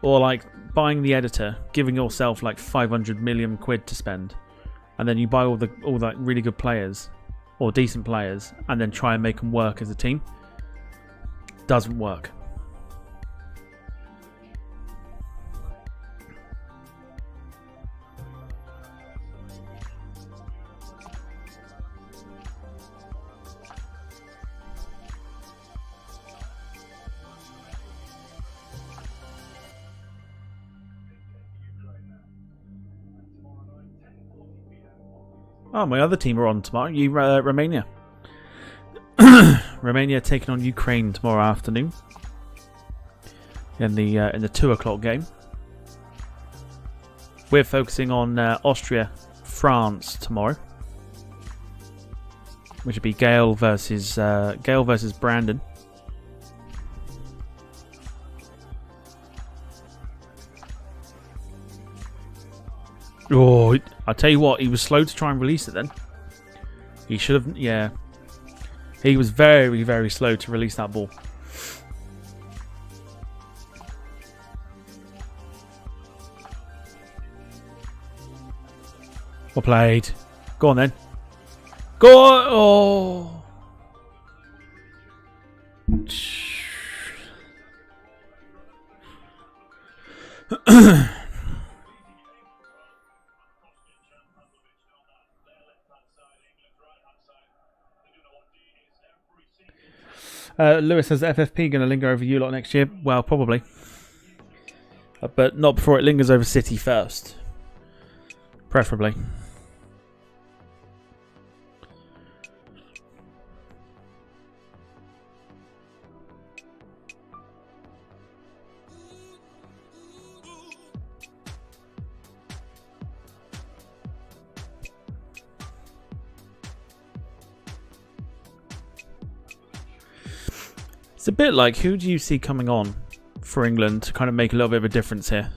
Or like buying the editor, giving yourself like 500 million quid to spend, and then you buy all that really good players or decent players, and then try and make them work as a team. Doesn't work. Oh, my other team are on tomorrow. Romania. Romania taking on Ukraine tomorrow afternoon. In the 2 o'clock game. We're focusing on Austria, France tomorrow, which would be Gale versus Brandon. Oh, I'll tell you what, he was slow to try and release it then. He should have, yeah. He was very, very slow to release that ball. Well played. Go on then. Go on! Oh. Lewis says FFP going to linger over you lot next year. Well, probably. But not before it lingers over City first. Preferably. It's a bit like, who do you see coming on for England to kind of make a little bit of a difference here?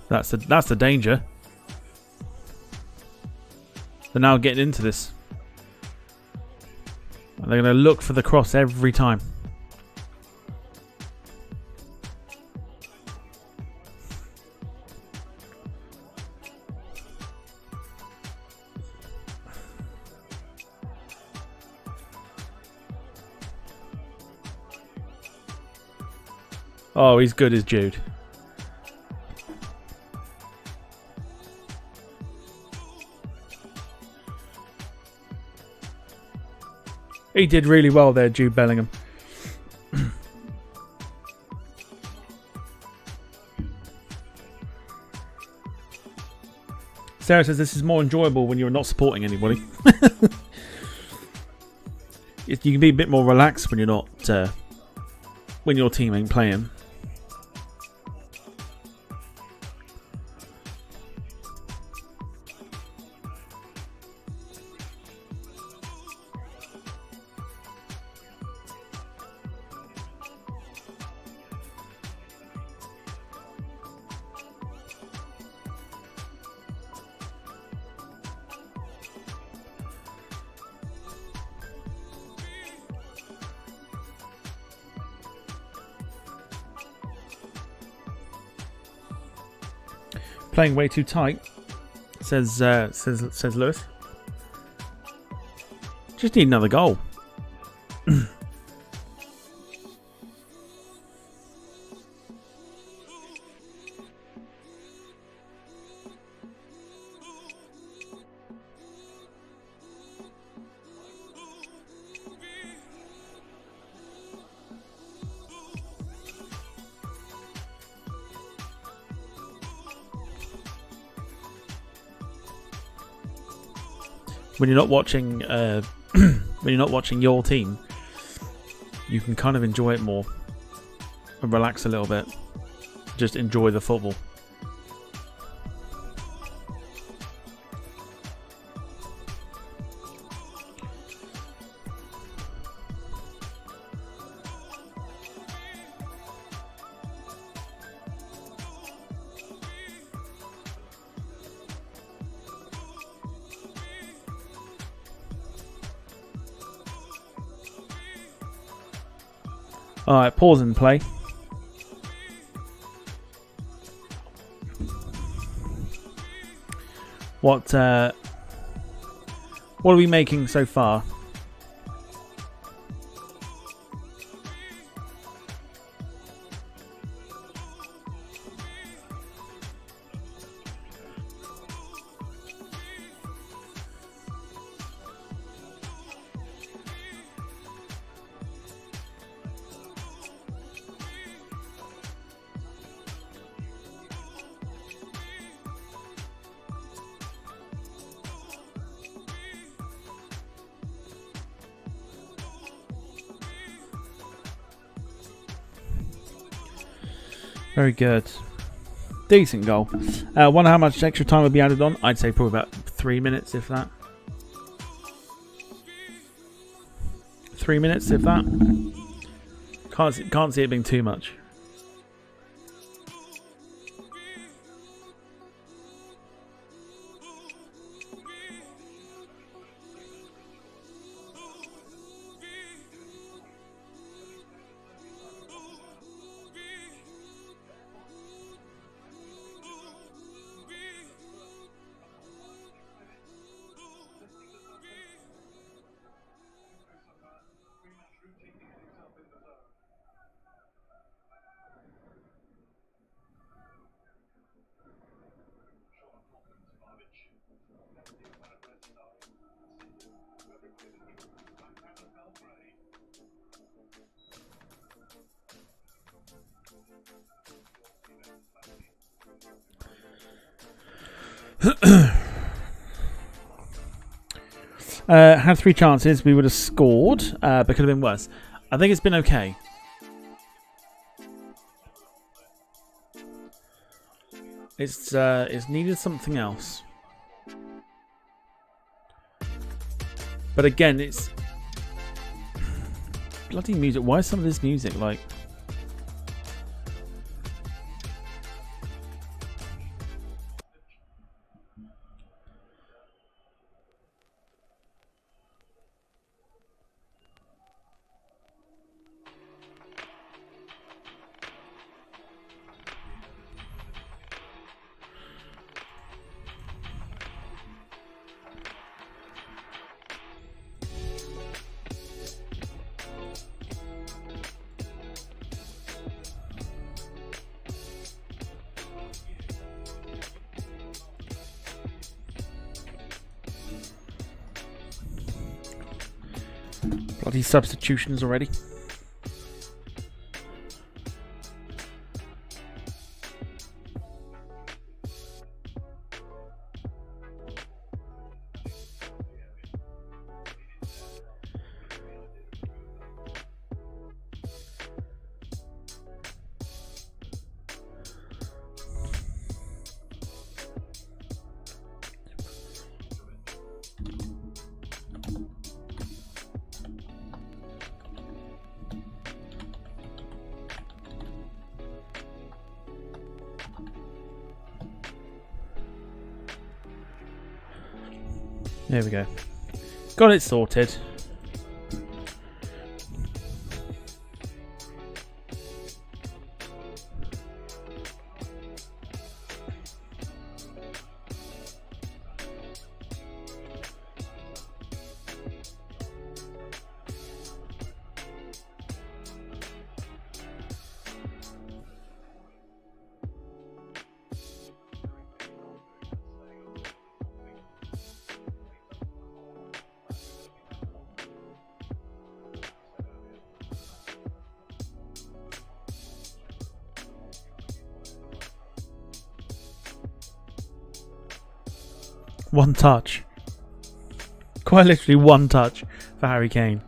That's the danger. They're now getting into this. They're going to look for the cross every time. Oh, he's good as Jude. He did really well there, Jude Bellingham. Sarah says this is more enjoyable when you're not supporting anybody. you can be a bit more relaxed when you're not when your team ain't playing. Playing way too tight, says Lewis. Just need another goal. When you're not watching, when you're not watching your team, you can kind of enjoy it more and relax a little bit. Just enjoy the football. Alright, pause and play. What are we making so far? Very good. Decent goal. Wonder how much extra time would be added on. I'd say probably about 3 minutes, if that. 3 minutes, if that. Can't see it being too much. Had 3 chances. We would have scored, but could have been worse. I think it's been okay. It's needed something else. But again, it's bloody music. Why is some of this music like? Bloody substitutions already. There we go. Got it sorted. One touch. Quite literally one touch for Harry Kane.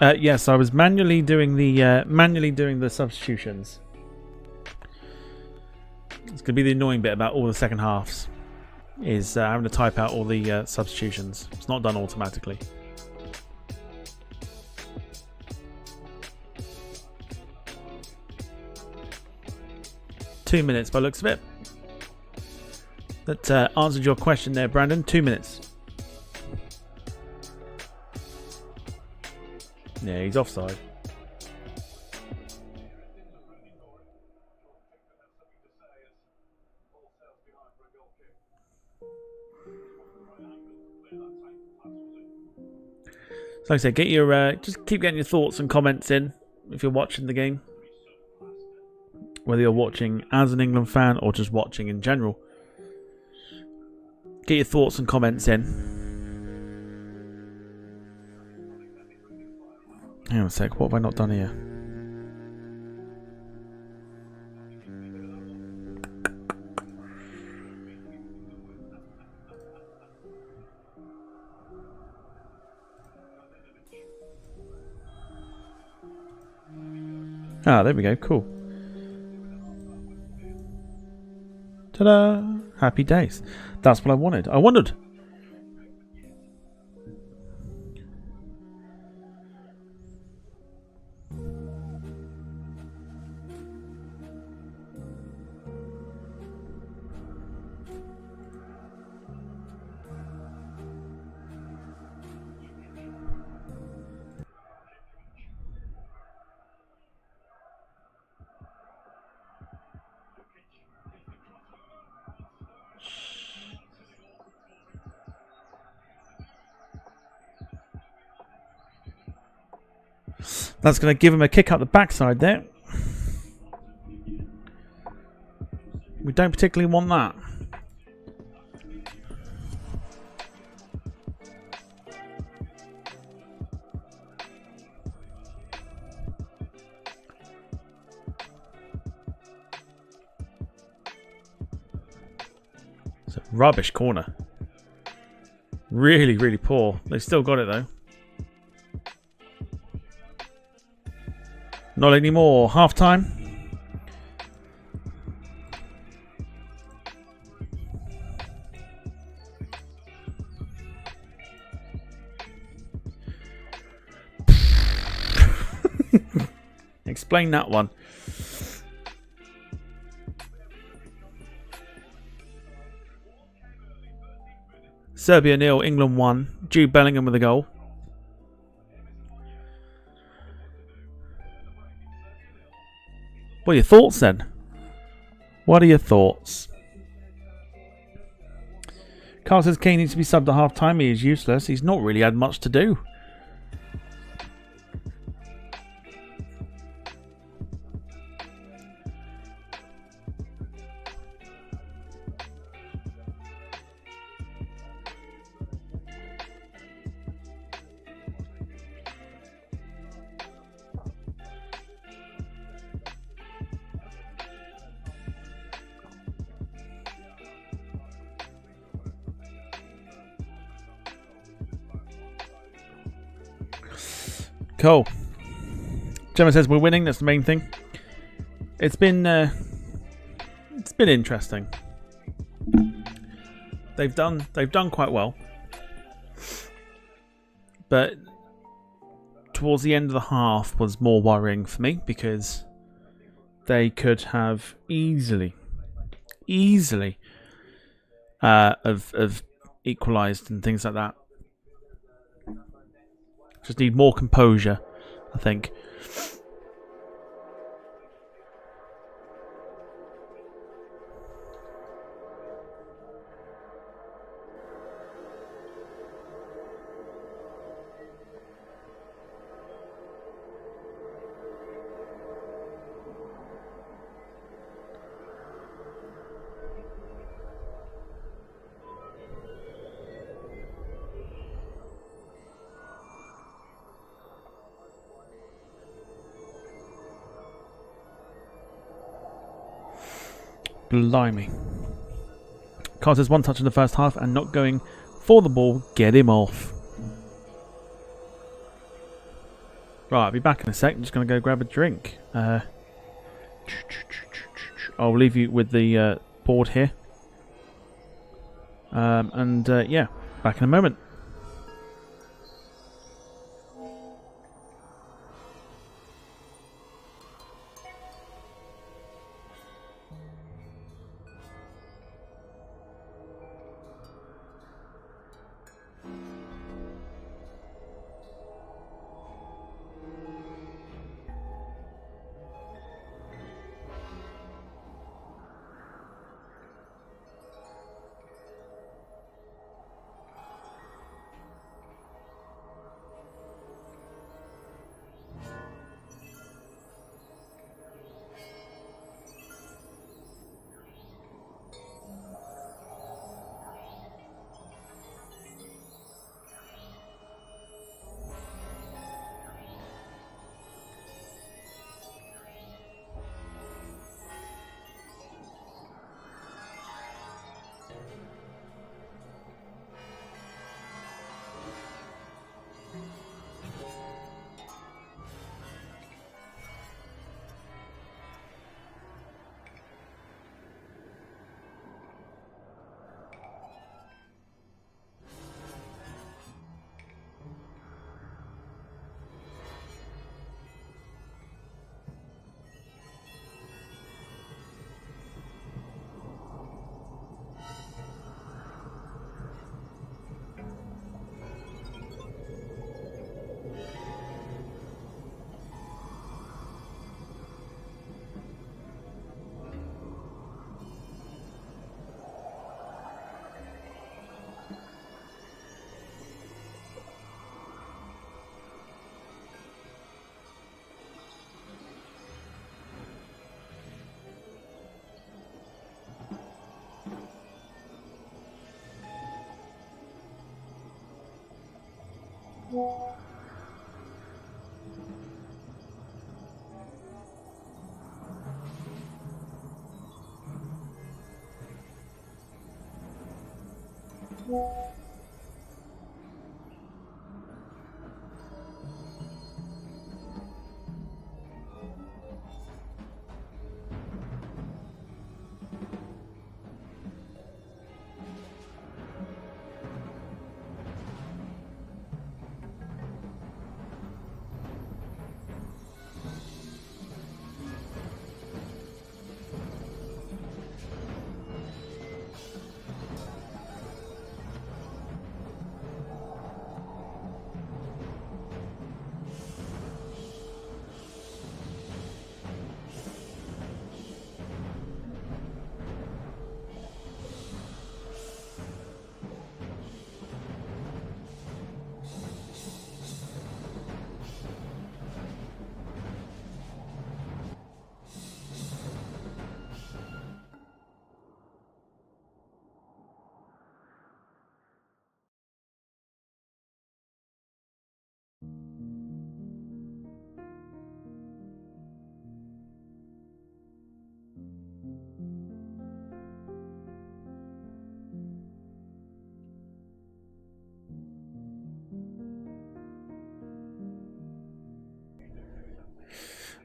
Yes, I was manually doing the substitutions. It's going to be the annoying bit about all the second halves, is having to type out all the substitutions. It's not done automatically. $2 by the looks of it. That answered your question there, Brandon. 2 minutes. Yeah, he's offside. So like I said, get your just keep getting your thoughts and comments in if you're watching the game. Whether you're watching as an England fan or just watching in general. Get your thoughts and comments in. Hang on a sec, what have I not done here? Ah, there we go, cool. Ta-da! Happy days. That's what I wanted. I wondered. That's going to give him a kick up the backside there. We don't particularly want that. It's a rubbish corner. Really, really poor. They've still got it though. Not anymore. Half time. Explain that one. Serbia 0, England 1. Jude Bellingham with a goal. What are your thoughts then? What are your thoughts? Carl says Kane needs to be subbed at half time. He is useless. He's not really had much to do. Cool. Gemma says we're winning. That's the main thing. It's been interesting. They've done quite well, but towards the end of the half was more worrying for me because they could have easily have equalised and things like that. Just need more composure, I think. Blimey. Carter's one touch in the first half and not going for the ball. Get him off. Right, I'll be back in a sec. I'm just going to go grab a drink. I'll leave you with the board here. Yeah, back in a moment.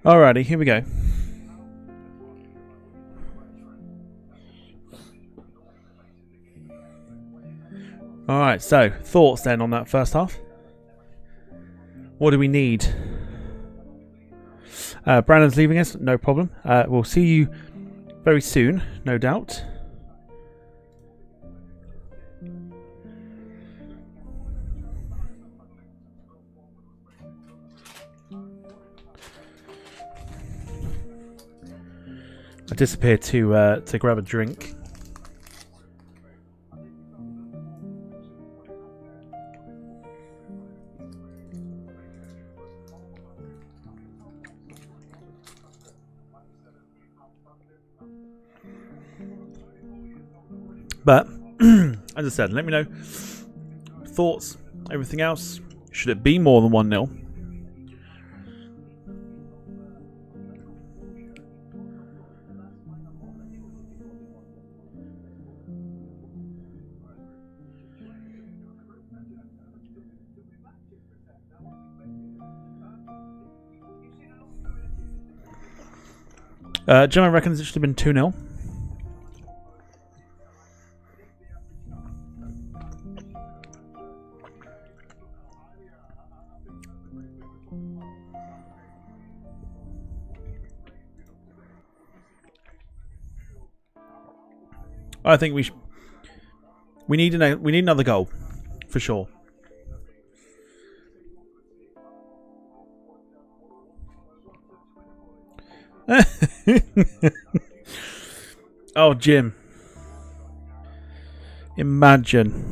Alrighty, here we go. Alright, so thoughts then on that first half. What do we need? Brandon's leaving us, no problem. We'll see you very soon, no doubt. I disappeared to grab a drink. But as I said, let me know thoughts, everything else. Should it be more than 1-0? Gemma reckons it should have been 2-0. I think we need another goal for sure. Oh, Jim. Imagine.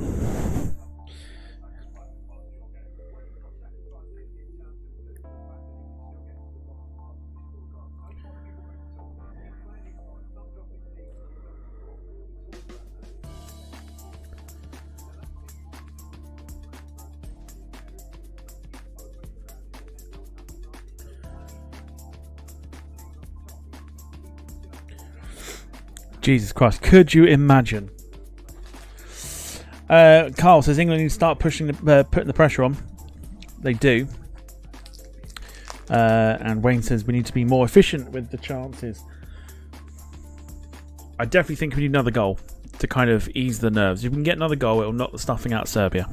Jesus Christ, could you imagine? Carl says England need to start putting the pressure on. They do. And Wayne says we need to be more efficient with the chances. I definitely think we need another goal to kind of ease the nerves. If we can get another goal, it'll knock the stuffing out of Serbia.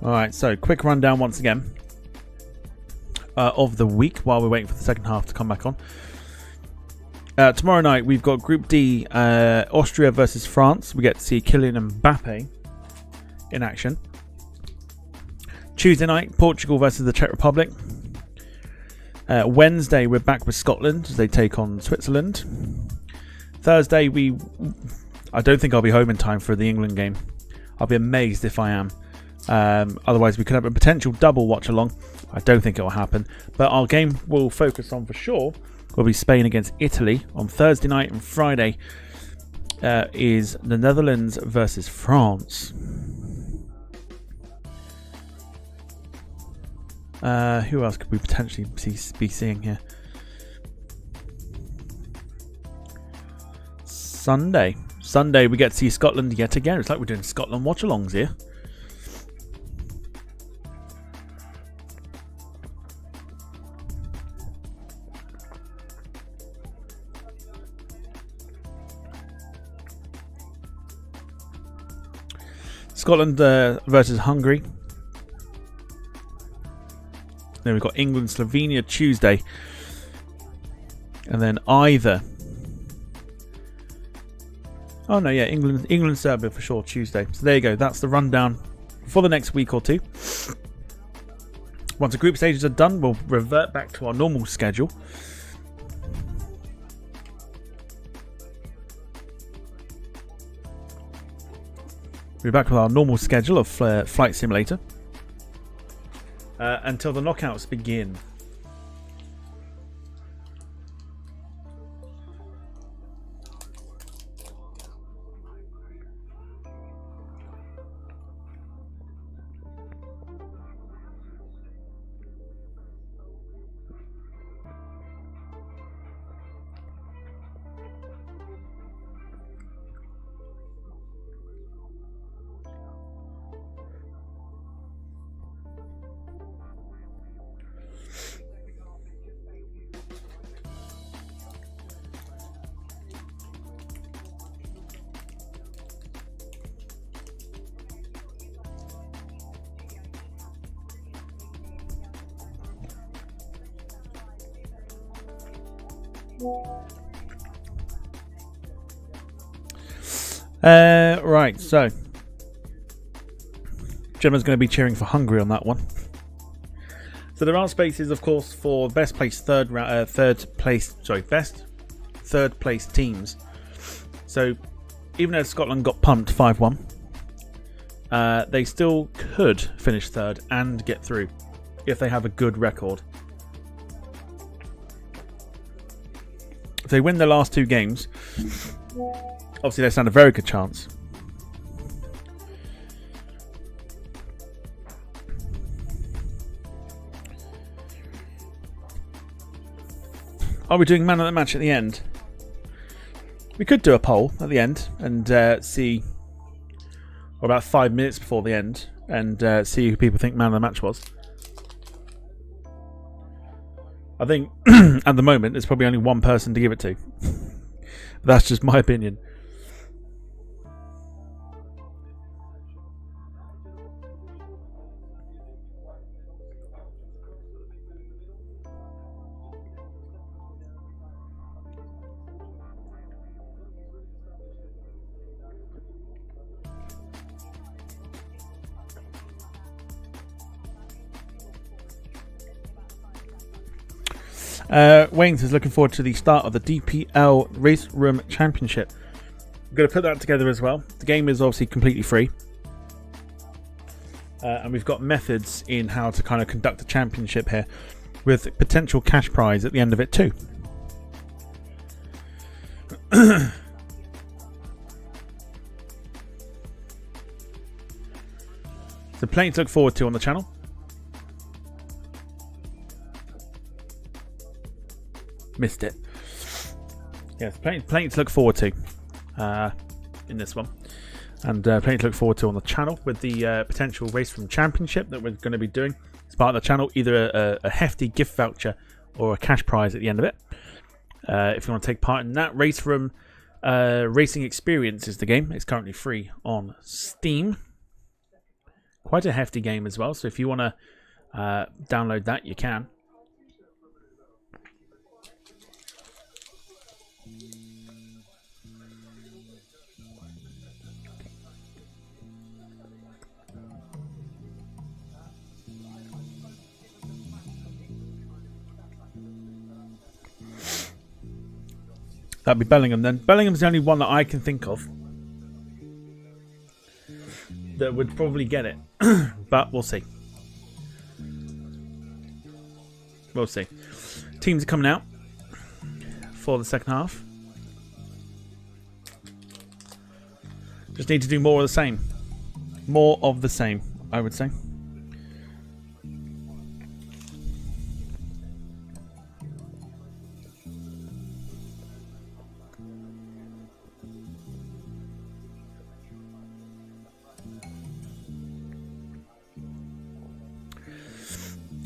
Alright, so quick rundown once again of the week while we're waiting for the second half to come back on. Tomorrow night we've got Group D, Austria versus France. We get to see Kylian Mbappe in action. Tuesday night, Portugal versus the Czech Republic. Wednesday we're back with Scotland as they take on Switzerland. Thursday I don't think I'll be home in time for the England game. I'll be amazed if I am. Otherwise we could have a potential double watch along. I don't think it will happen, but our game we'll focus on for sure will be Spain against Italy on Thursday night, and Friday is the Netherlands versus France. Who else could we potentially be seeing here? Sunday we get to see Scotland yet again. It's like we're doing Scotland watch-alongs here. Scotland versus Hungary. Then we've got England, Slovenia Tuesday. And then either... Oh no, yeah, England, Serbia for sure Tuesday. So there you go. That's the rundown for the next week or two. Once the group stages are done, we'll revert back to our normal schedule. We're back with our normal schedule of Flight Simulator until the knockouts begin. Right, so Gemma's going to be cheering for Hungary on that one. So there are spaces, of course, for best place best third place teams. So even though Scotland got pumped 5-1, they still could finish third and get through if they have a good record. If they win their last 2 games, obviously they stand a very good chance. Are we doing man of the match at the end? We could do a poll at the end and see, or about 5 minutes before the end, and see who people think man of the match was. I think at the moment there's probably only one person to give it to. That's just my opinion. Wayne is looking forward to the start of the DPL Race Room Championship. I'm going to put that together as well. The game is obviously completely free. And we've got methods in how to kind of conduct a championship here with potential cash prize at the end of it too. So plenty to look forward to on the channel. Missed it. Yes, plenty to look forward to in this one, and plenty to look forward to on the channel with the potential race from championship that we're going to be doing as part of the channel. Either a hefty gift voucher or a cash prize at the end of it. If you want to take part in that, race from Racing Experience is the game. It's currently free on Steam. Quite a hefty game as well. So if you want to download that, you can. That'd be Bellingham then. Bellingham's the only one that I can think of that would probably get it. But we'll see. We'll see. Teams are coming out for the second half. Just need to do more of the same. More of the same, I would say.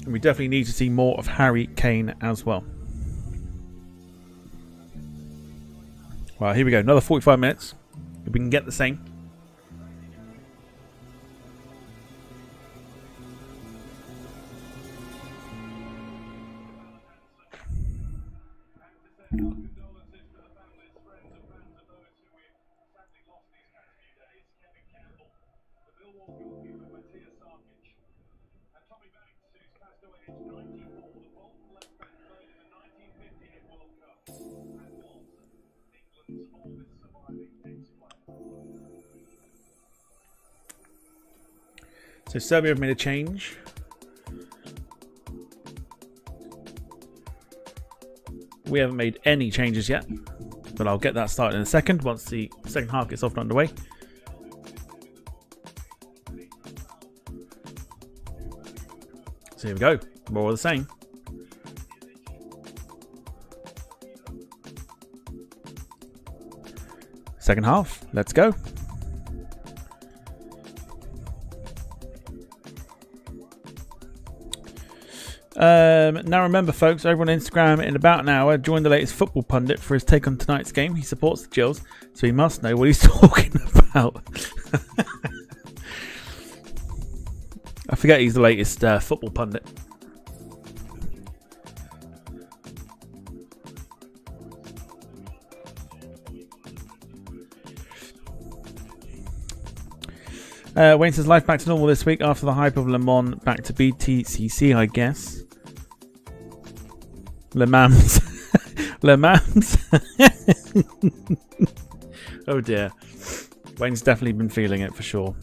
And we definitely need to see more of Harry Kane as well. Well, here we go. Another 45 minutes. If we can get the same. So Serbia have made a change. We haven't made any changes yet, but I'll get that started in a second once the second half gets off and underway. So here we go, more of the same. Second half, let's go. Now remember folks, over on Instagram in about an hour, join the latest football pundit for his take on tonight's game. He supports the Gills, so he must know what he's talking about. I forget he's the latest football pundit. Wayne says life back to normal this week after the hype of Le Mans. Back to BTCC, I guess. Le Mans. Le Mans. Oh dear. Wayne's definitely been feeling it for sure.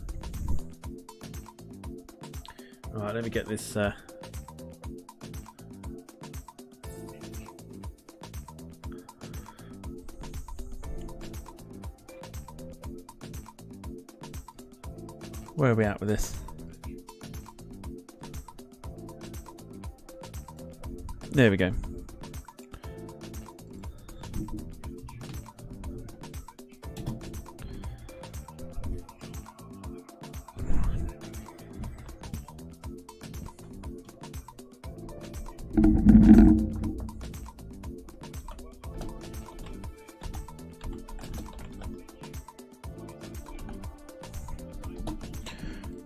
Alright, let me get this. Where are we at with this? There we go.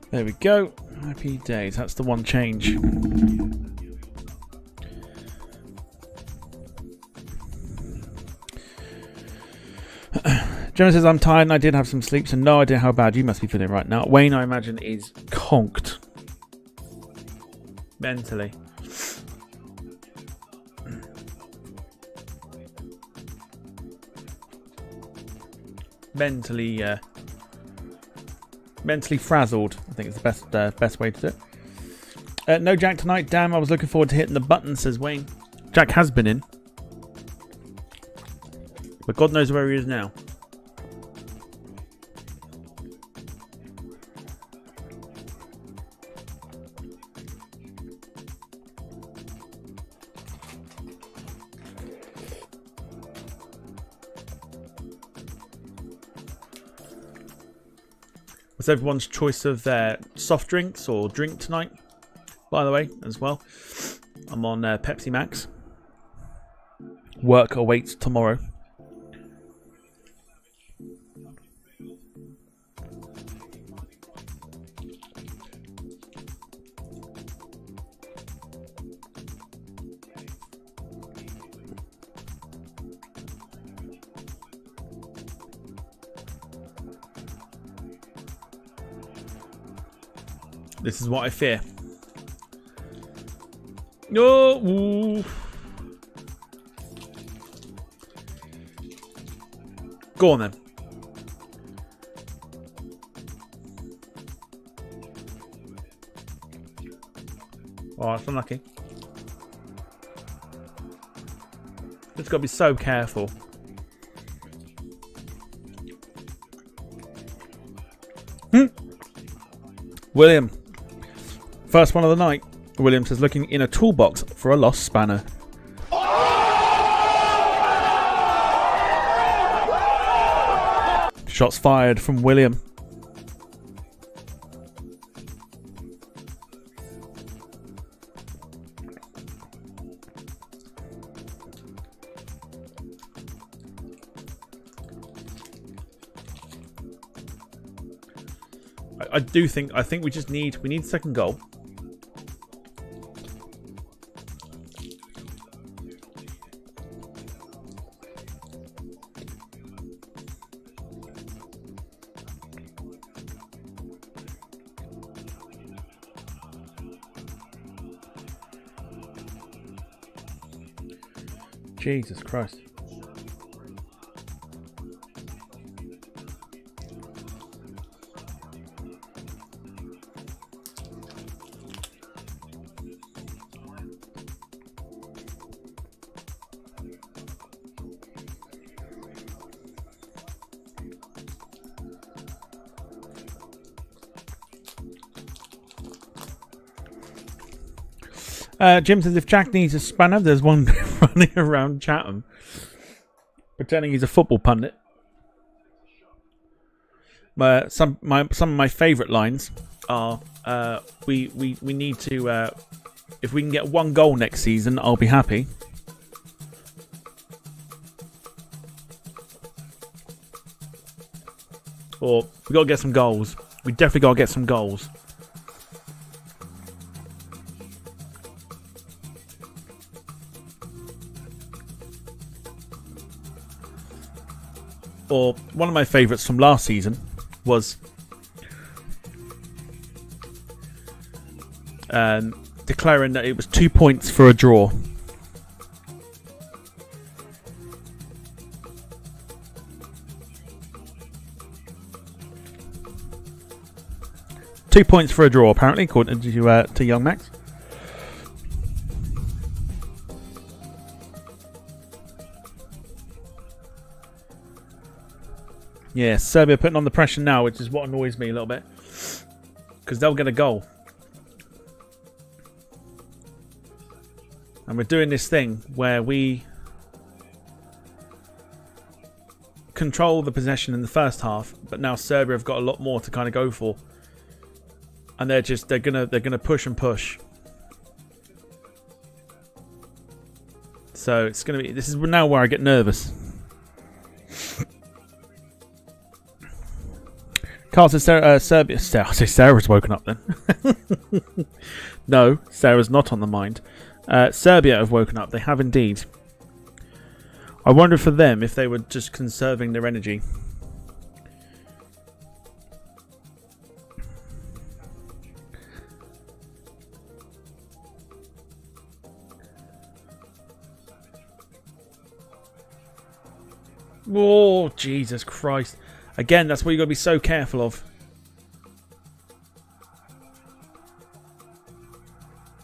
There we go. Happy days. That's the one change. Gemma says, I'm tired and I did have some sleep, so no idea how bad you must be feeling right now. Wayne, I imagine, is conked. Mentally. Mentally frazzled, I think is the best way to do it. No Jack tonight. Damn, I was looking forward to hitting the button, says Wayne. Jack has been in. But God knows where he is now. What's everyone's choice of their soft drinks or drink tonight, by the way, as well? I'm on Pepsi Max. Work awaits tomorrow. This is what I fear. No. Ooh. Go on then. Oh, that's unlucky. Just got to be so careful. William. First one of the night. William says, looking in a toolbox for a lost spanner. Shots fired from William. I think we just need second goal. Jesus Christ. Jim says, if Jack needs a spanner, there's one running around Chatham pretending he's a football pundit. Some of my favourite lines are, we need to, if we can get one goal next season, I'll be happy. Or, we got to get some goals. We definitely got to get some goals. Or one of my favourites from last season was, declaring that it was 2 points for a draw. Two points for a draw, apparently, according to Young Max. Yeah, Serbia putting on the pressure now, which is what annoys me a little bit. Because they'll get a goal. And we're doing this thing where we control the possession in the first half, but now Serbia have got a lot more to kind of go for. And they're gonna push and push. So it's gonna be, this is now where I get nervous. Carl says Serbia. I say Sarah's woken up then. No, Sarah's not on the mind. Serbia have woken up. They have indeed. I wonder for them if they were just conserving their energy. Oh, Jesus Christ. Again, that's what you've got to be so careful of.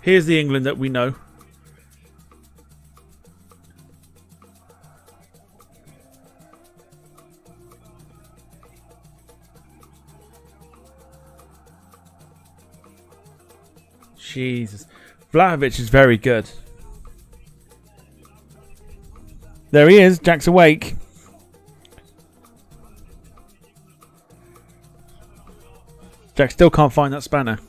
Here's the England that we know. Jesus. Vlahovic is very good. There he is. Jack's awake. Jack still can't find that spanner.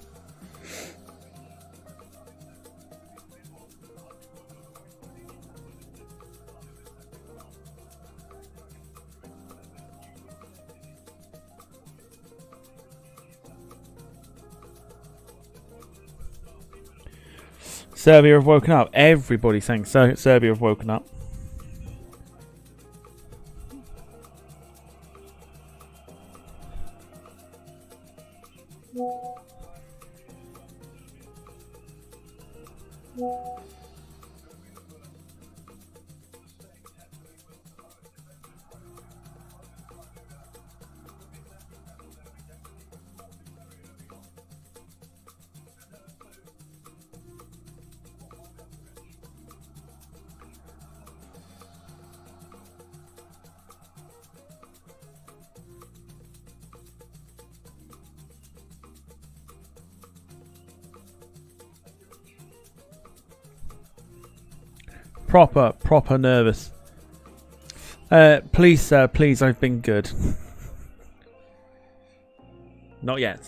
Serbia have woken up. Everybody's saying so. Serbia have woken up. Proper nervous. Please, sir, please, I've been good. Not yet.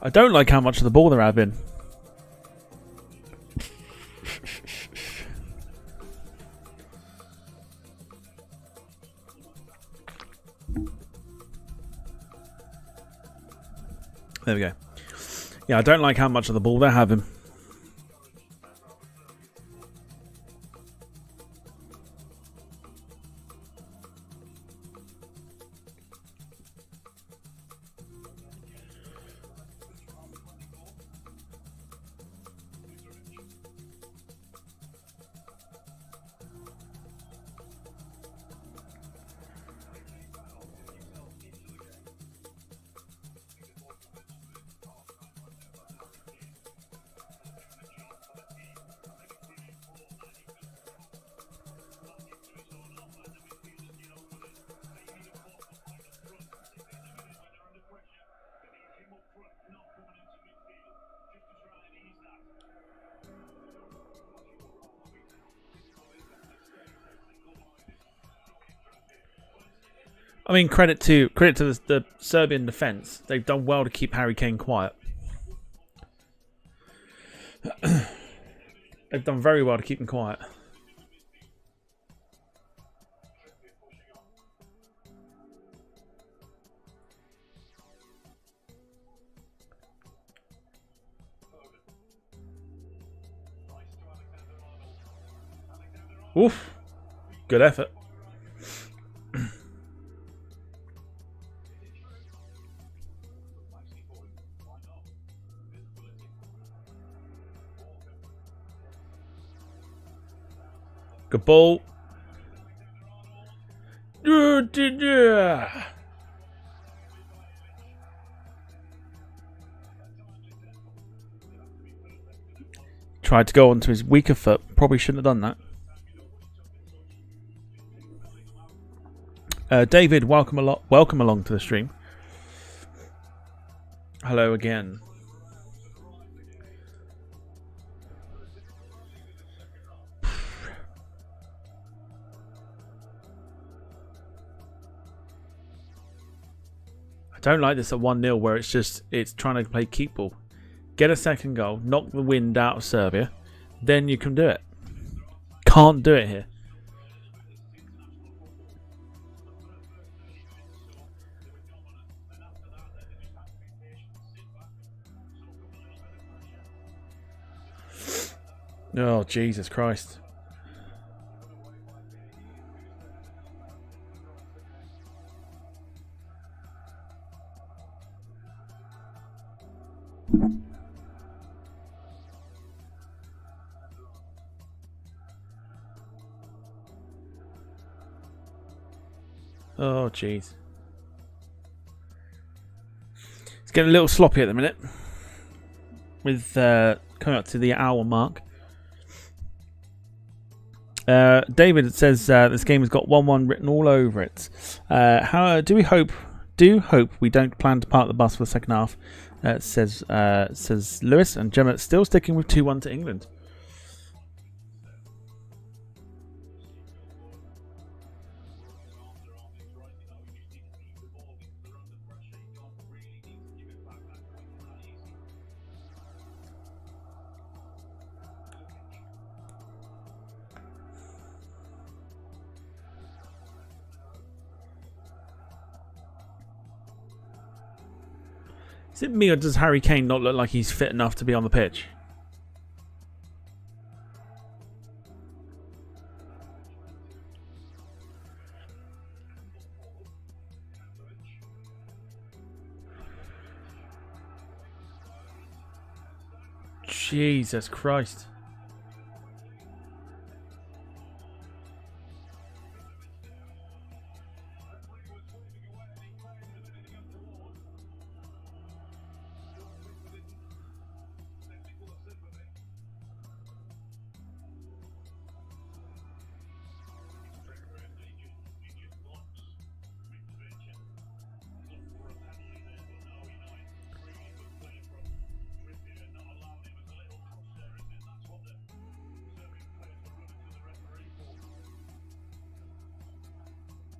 I don't like how much of the ball they're having. There we go. Yeah, I don't like how much of the ball they're having. I mean, credit to the Serbian defence. They've done well to keep Harry Kane quiet. They've done very well to keep him quiet. Oof. Good effort. Good ball. Tried to go onto his weaker foot. Probably shouldn't have done that. David, welcome along to the stream. Hello again. I don't like this at 1-0 where it's trying to play keep ball. Get a second goal, knock the wind out of Serbia, then you can do it. Can't do it here. Oh, Jesus Christ. Oh, jeez. It's getting a little sloppy at the minute. With coming up to the hour mark. David says this game has got 1-1 written all over it. How do we hope? Hope we don't plan to park the bus for the second half. Says Lewis, and Gemma still sticking with 2-1 to England. Is it me, or does Harry Kane not look like he's fit enough to be on the pitch? Jesus Christ.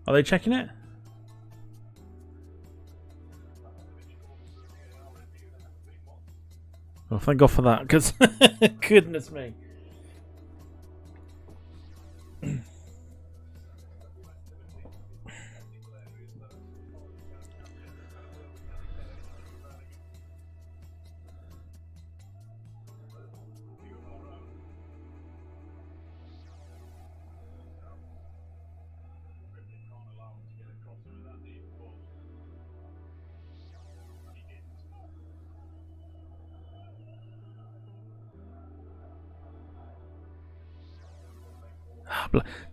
Are they checking it? Well, thank God for that, because goodness me.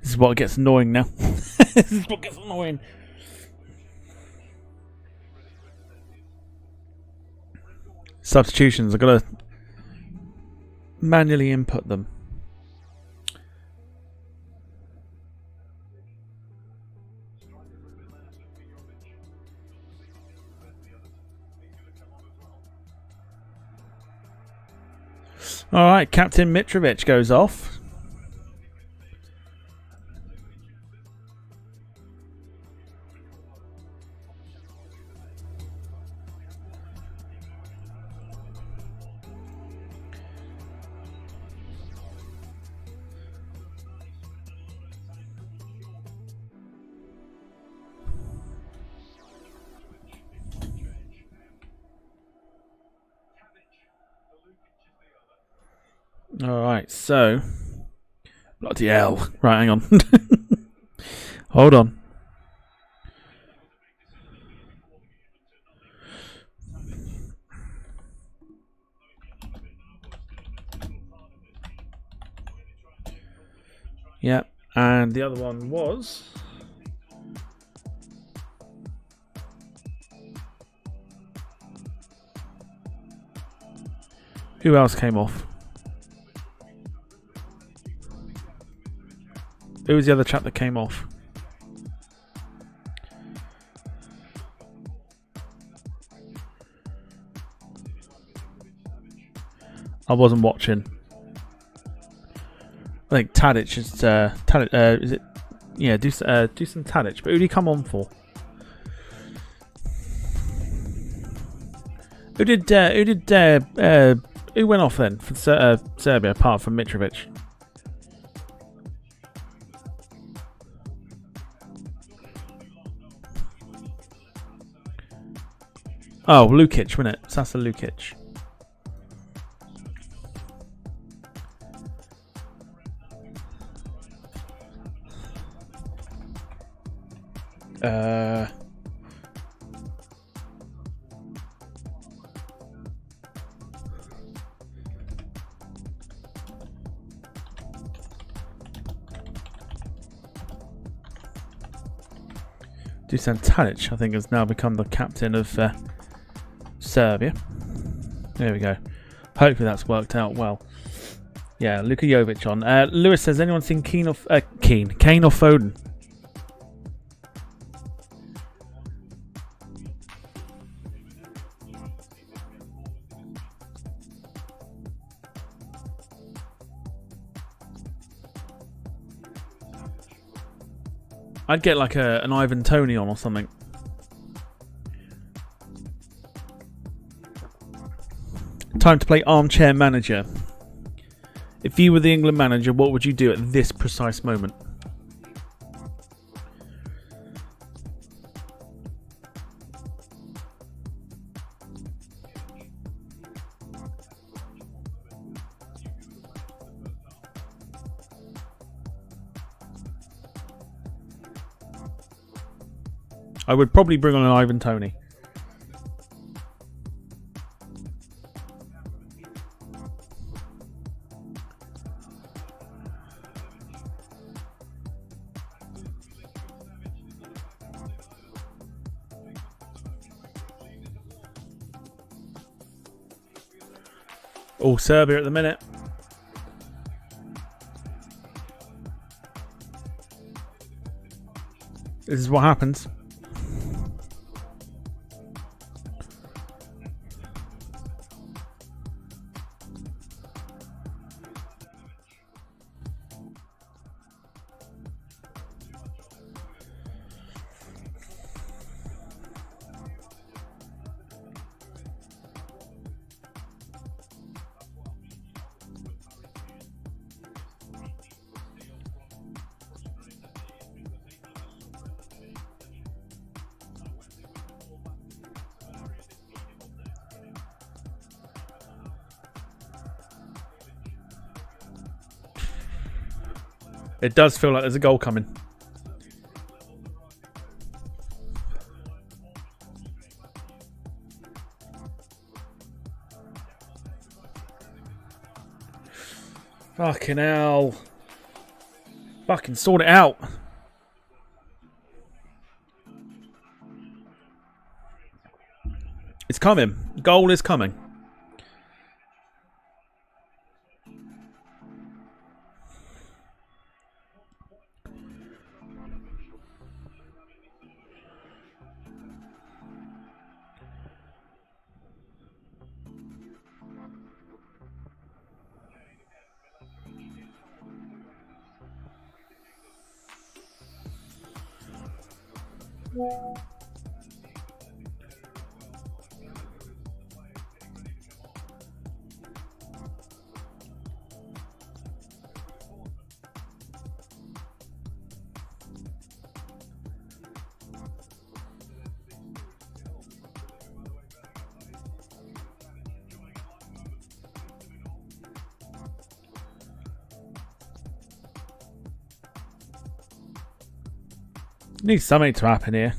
This is what gets annoying now. This is what gets annoying. Substitutions, I've got to manually input them. Alright, Captain Mitrovic goes off. Alright, so Bloody hell. Right, hang on. Hold on. Yeah, and the other one was... Who else came off? Who was the other chap that came off? I wasn't watching. I think Tadic is... Tadic, is it? Yeah, do some Tadic. But who did he come on for? Who went off then for Serbia apart from Mitrovic? Oh, Lukic, wasn't it? Sasa Lukic. Dusan Tadic, I think, has now become the captain of Serbia. There we go. Hopefully that's worked out well. Yeah, Luka Jovic on. Lewis says, anyone seen Kane or Foden? I'd get like an Ivan Toney on or something. Time to play Armchair Manager. If you were the England manager, what would you do at this precise moment? I would probably bring on an Ivan Toney. All Serbia at the minute. This is what happens. It does feel like there's a goal coming. Fucking hell. Fucking sort it out. It's coming. Goal is coming. Needs something to happen here.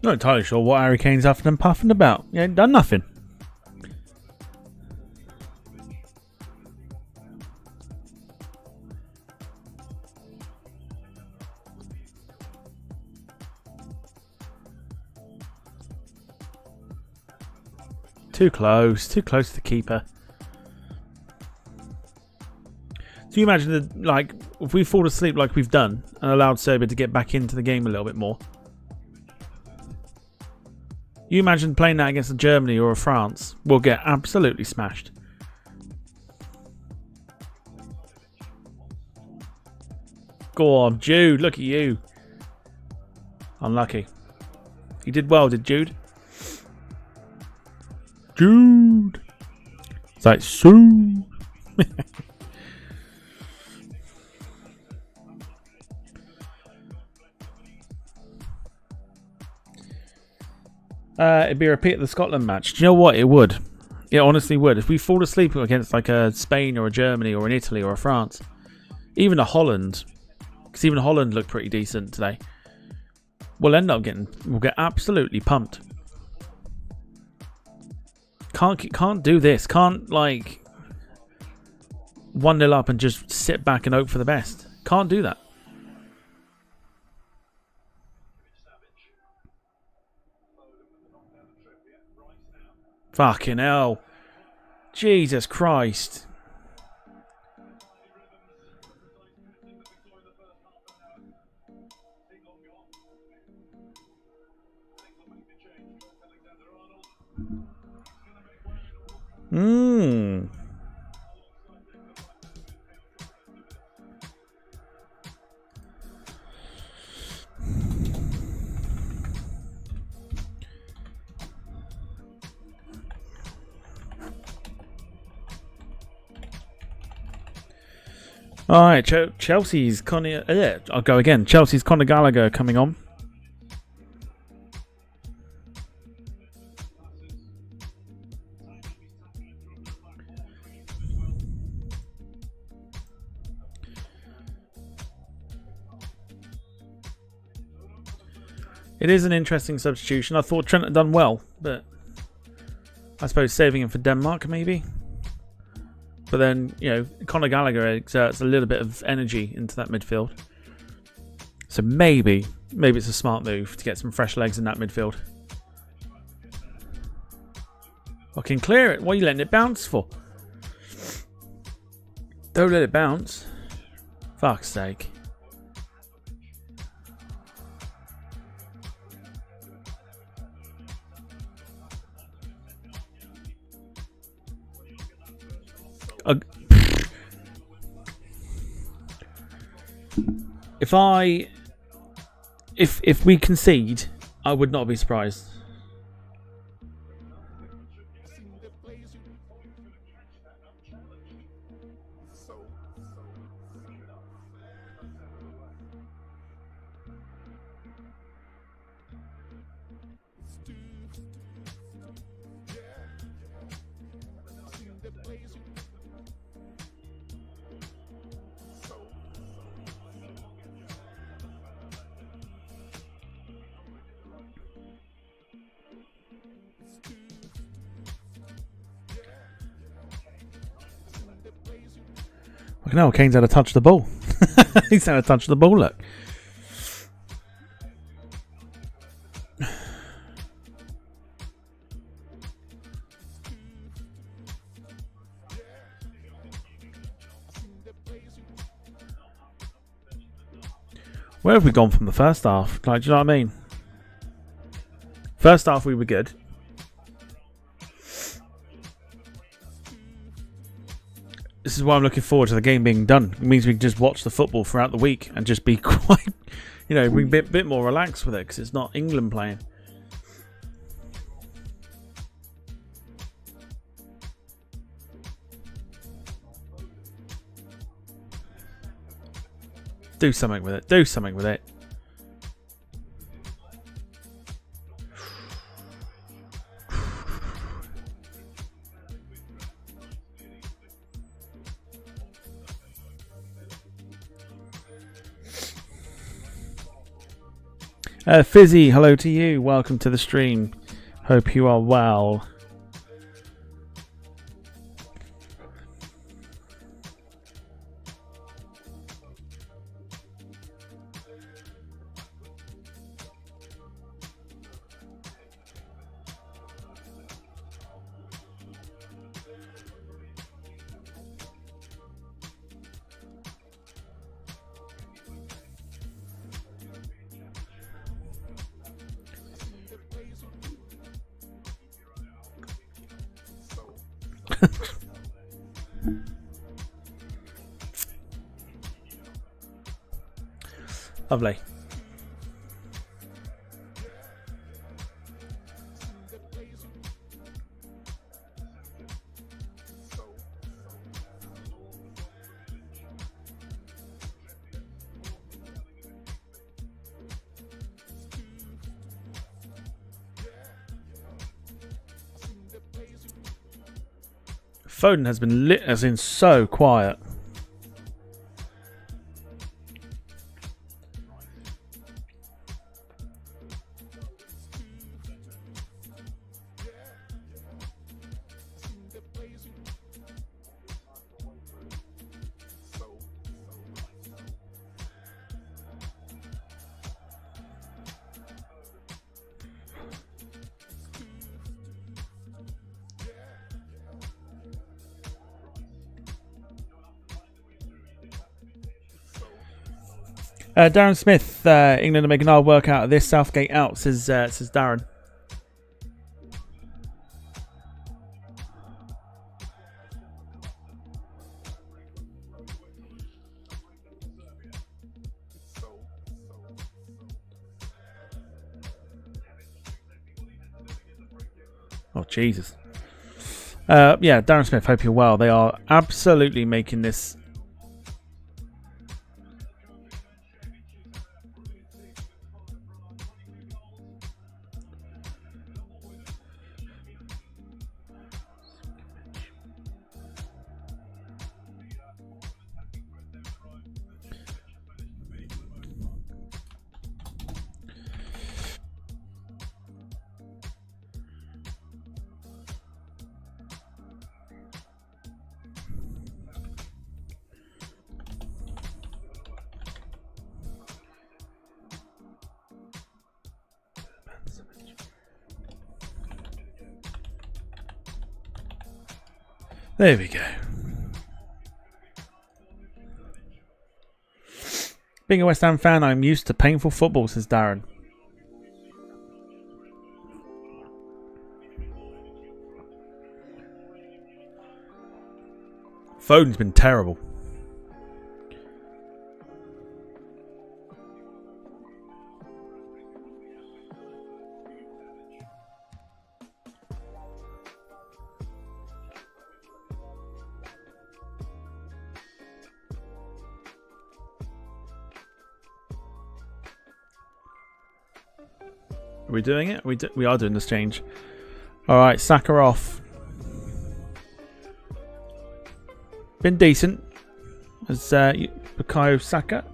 Not entirely sure what Harry Kane's huffing and puffing about. He ain't done nothing. Too close to the keeper. So you imagine that, like, if we fall asleep like we've done and allowed Serbia to get back into the game a little bit more. You imagine playing that against a Germany or a France. We'll get absolutely smashed. Go on, Jude. Look at you. Unlucky. He did well, did Jude? Jude. It's like, Sue. It'd be a repeat of the Scotland match. Do you know what? It would. It honestly would. If we fall asleep against like a Spain or a Germany or an Italy or a France, even a Holland, because even Holland looked pretty decent today, we'll get absolutely pumped. Can't do this. Can't like 1-0 up and just sit back and hope for the best. Can't do that. Fucking hell. Jesus Christ. Alright, Chelsea's Conor... I'll go again. Chelsea's Conor Gallagher coming on. It is an interesting substitution. I thought Trent had done well, but I suppose saving him for Denmark, maybe. But then, you know, Conor Gallagher exerts a little bit of energy into that midfield. So maybe it's a smart move to get some fresh legs in that midfield. Fucking clear it. What are you letting it bounce for? Don't let it bounce. Fuck's sake. If we concede, I would not be surprised. No, Kane's had to touch the ball. He's had to touch the ball, look. Where have we gone from the first half? Like, do you know what I mean? First half we were good. This is why I'm looking forward to the game being done. It means we can just watch the football throughout the week and just be quite, be a bit more relaxed with it because it's not England playing. Do something with it. Do something with it. Fizzy, hello to you. Welcome to the stream. Hope you are well. Lovely. Foden has been lit as in so quiet. Darren Smith, England are making hard work out of this. Southgate out, says Darren. Oh, Jesus. Yeah, Darren Smith, hope you're well. They are absolutely making this... There we go. Being a West Ham fan, I'm used to painful football, says Darren. Foden's been terrible. Are we doing it? We are doing this change. Alright, Saka off. Been decent. As Bukayo Saka.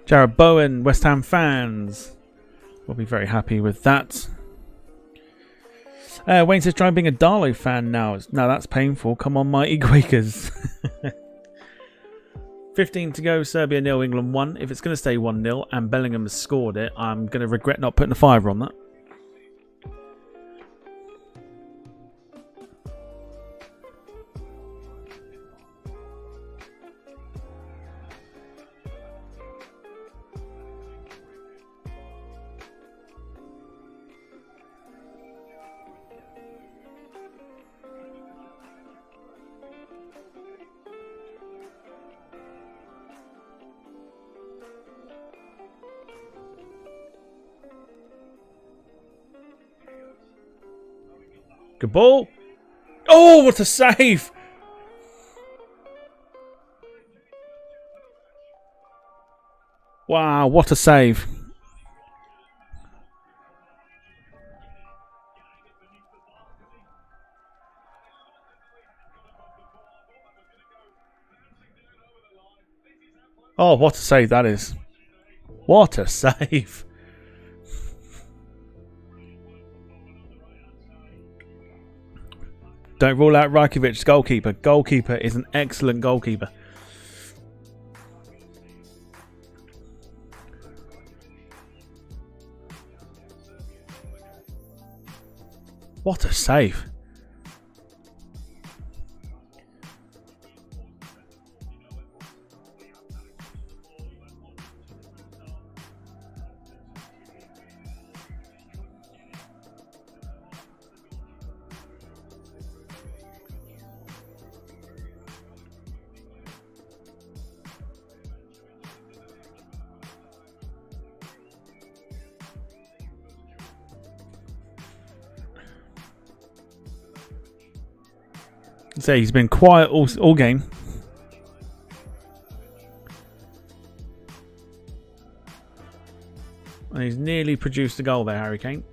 Jared Bowen, West Ham fans. We'll be very happy with that. Wayne says, try being a Darlow fan now. No, that's painful. Come on, mighty Quakers. 15 to go. Serbia 0, England 1. If it's going to stay 1-0 and Bellingham has scored it, I'm going to regret not putting a 5 on that. Good ball. Oh, what a save! Wow, what a save. Oh, what a save that is. What a save. Don't rule out Rajkovic's goalkeeper. Goalkeeper is an excellent goalkeeper. What a save. So he's been quiet all game. And he's nearly produced a goal there, Harry Kane.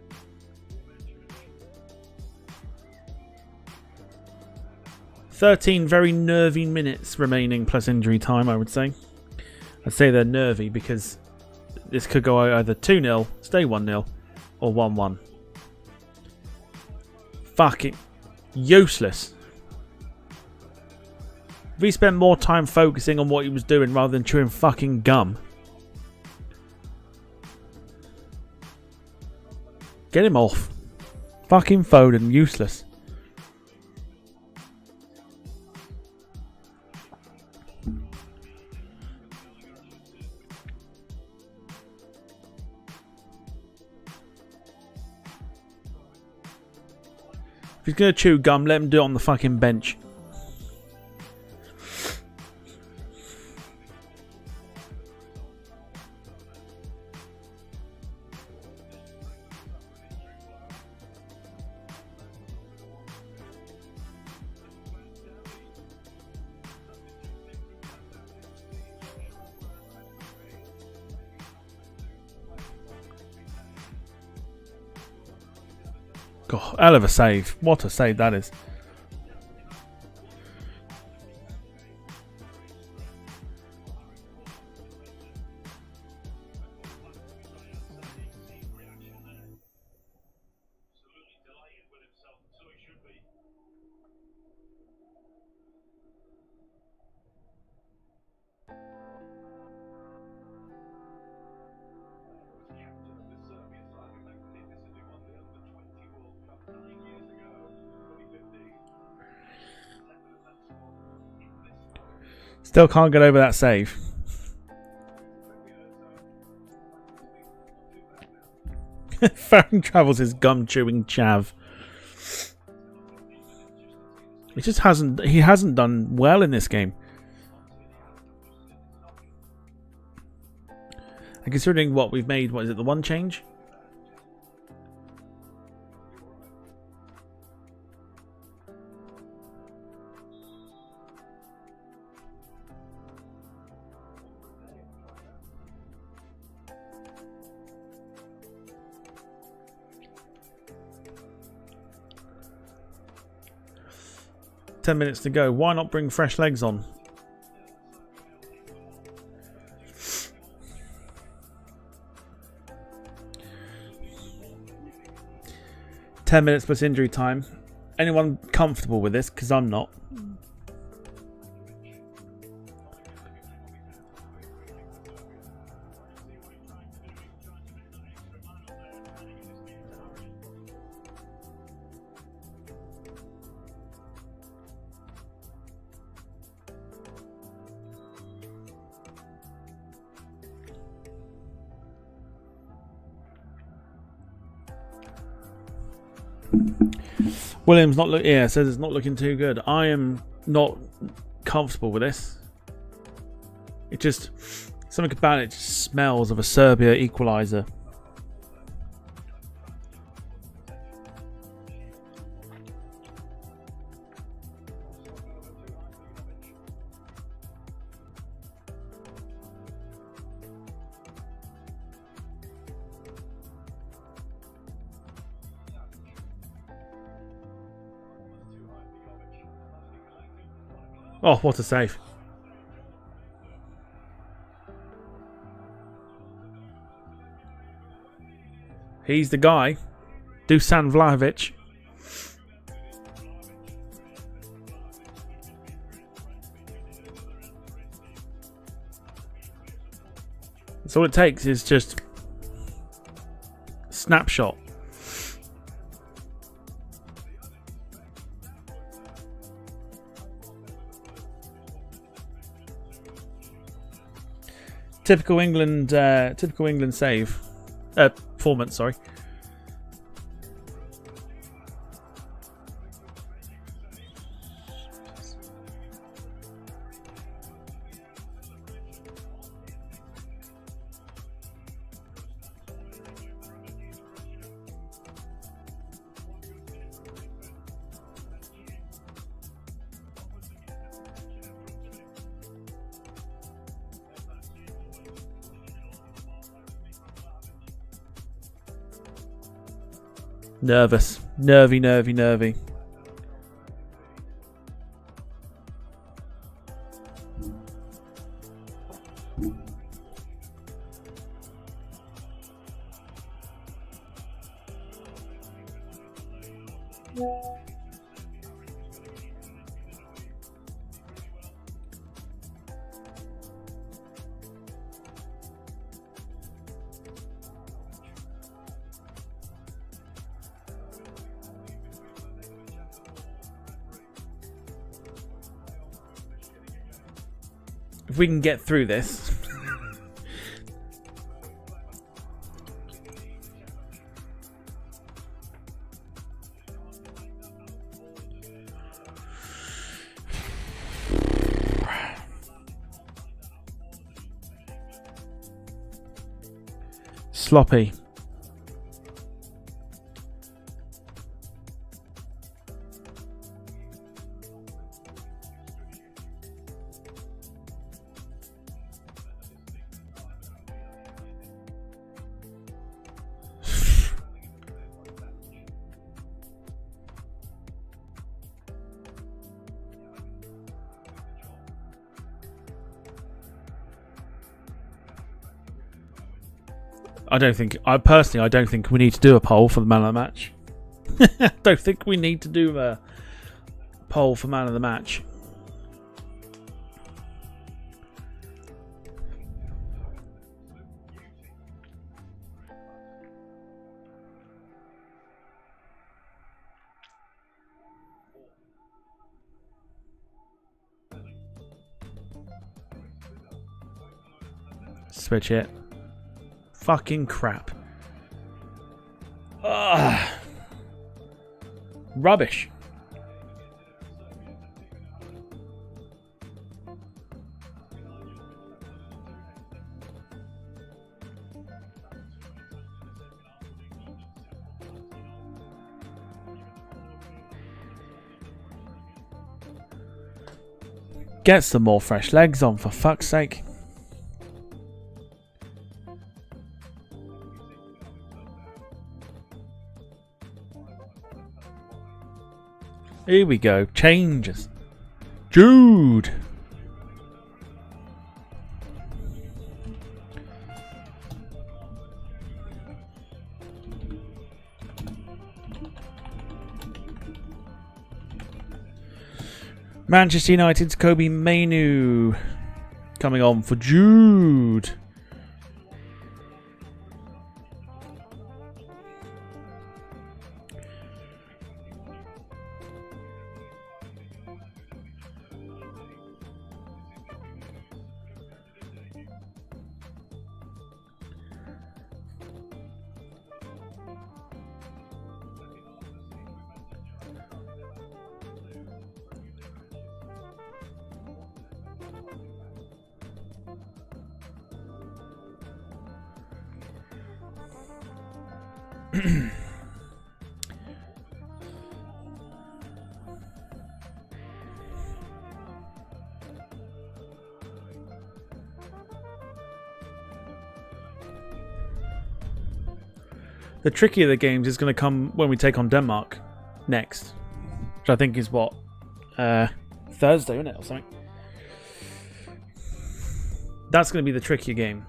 "13 very nervy minutes remaining plus injury time, I would say. I'd say they're nervy because this could go either 2-0, stay 1-0, or 1-1. Fucking useless. If he spent more time focusing on what he was doing rather than chewing fucking gum. Get him off. Fucking Foden, useless. If he's going to chew gum, let him do it on the fucking bench. God, hell of a save. What a save that is. Still can't get over that save. Farron travels his gum chewing chav. He hasn't done well in this game. And considering what we've made, what is it, the one change? Ten minutes to go. Why not bring fresh legs on? Ten minutes plus injury time. Anyone comfortable with this? Because I'm not. Williams says it's not looking too good. I am not comfortable with this. It just, something about it just smells of a Serbia equaliser. Oh, what a save. He's the guy. Dusan Vlahovic. So all it takes is just snapshot. Typical England save. Performance, sorry. Nervous. Nervy. If we can get through this. Sloppy. I don't think we need to do a poll for the man of the match. I don't think we need to do a poll for man of the match. Switch it. Fucking crap. Ugh. Rubbish. Get some more fresh legs on, for fuck's sake. Here we go. Changes. Jude. Manchester United's Kobe Mainu coming on for Jude. The tricky of the games is going to come when we take on Denmark next, which I think is what Thursday, isn't it, or something? That's going to be the trickier game.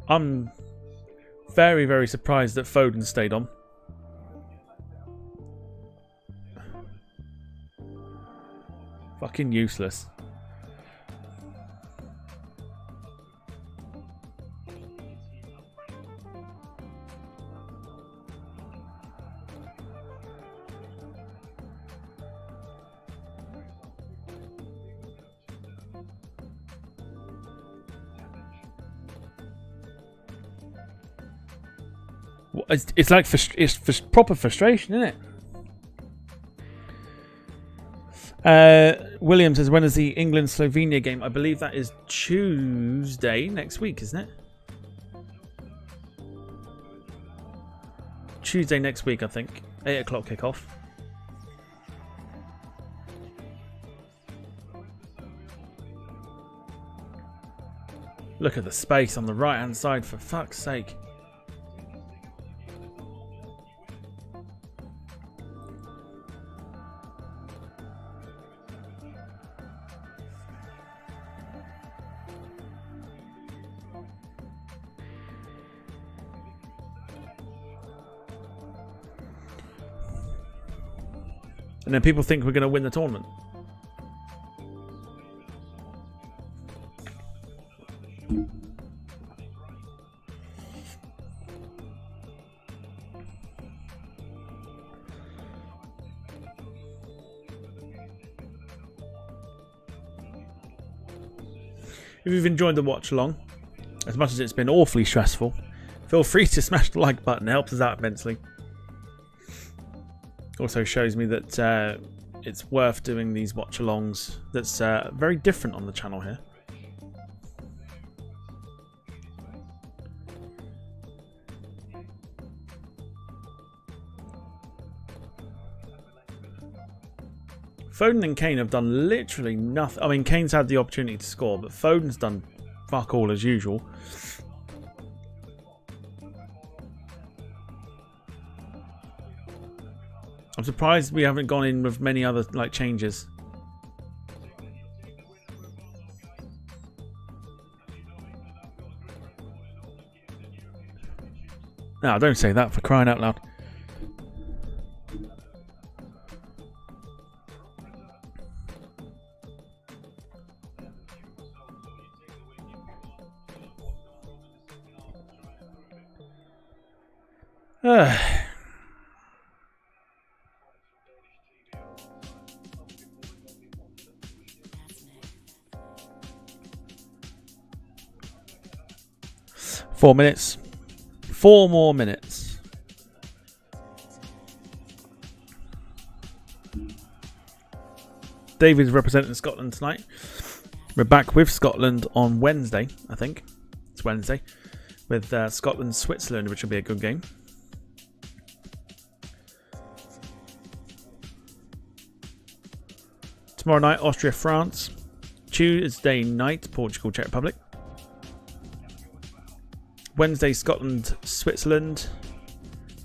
I'm very, very surprised that Foden stayed on. Fucking useless. It's like it's proper frustration, isn't it? William says, when is the England-Slovenia game? I believe that is Tuesday next week, isn't it? Tuesday next week, I think. 8 o'clock kickoff. Look at the space on the right-hand side, for fuck's sake. And then people think we're going to win the tournament. If you've enjoyed the watch along, as much as it's been awfully stressful, feel free to smash the like button. It helps us out immensely. Also shows me that it's worth doing these watch-alongs that's very different on the channel here. Foden and Kane have done literally nothing. I mean, Kane's had the opportunity to score, but Foden's done fuck all as usual. I'm surprised we haven't gone in with many other changes. No, don't say that, for crying out loud. Ugh. 4 minutes. 4 more minutes. David's representing Scotland tonight. We're back with Scotland on Wednesday, I think. It's Wednesday. With Scotland-Switzerland, which will be a good game. Tomorrow night, Austria-France. Tuesday night, Portugal-Czech Republic. Wednesday, Scotland, Switzerland.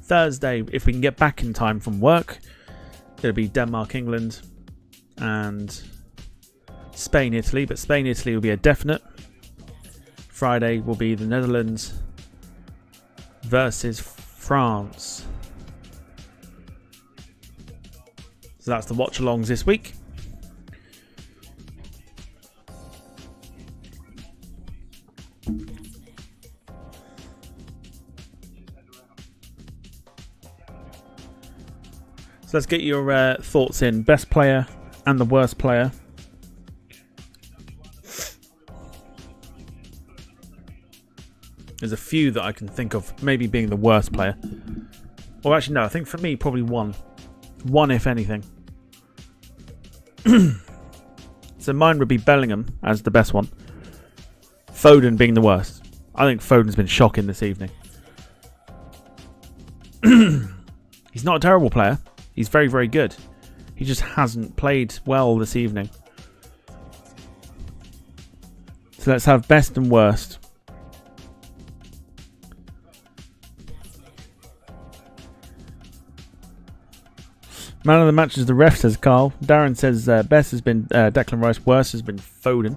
Thursday, if we can get back in time from work, it'll be Denmark, England, and Spain, Italy. But Spain, Italy will be a definite. Friday will be the Netherlands versus France. So that's the watch-alongs this week. So let's get your thoughts in. Best player and the worst player. There's a few that I can think of maybe being the worst player. Or actually no, I think for me probably one. One if anything. So mine would be Bellingham as the best one. Foden being the worst. I think Foden's been shocking this evening. He's not a terrible player. He's very, very good. He just hasn't played well this evening. So let's have best and worst. Man of the match is the ref, says Carl. Darren says best has been Declan Rice, worst has been Foden.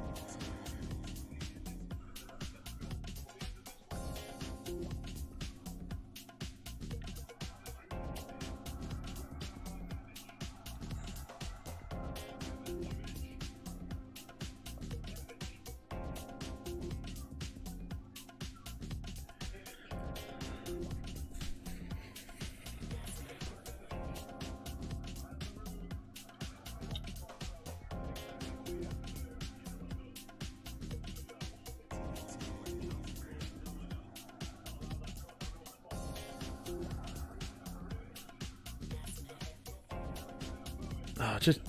Just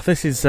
this is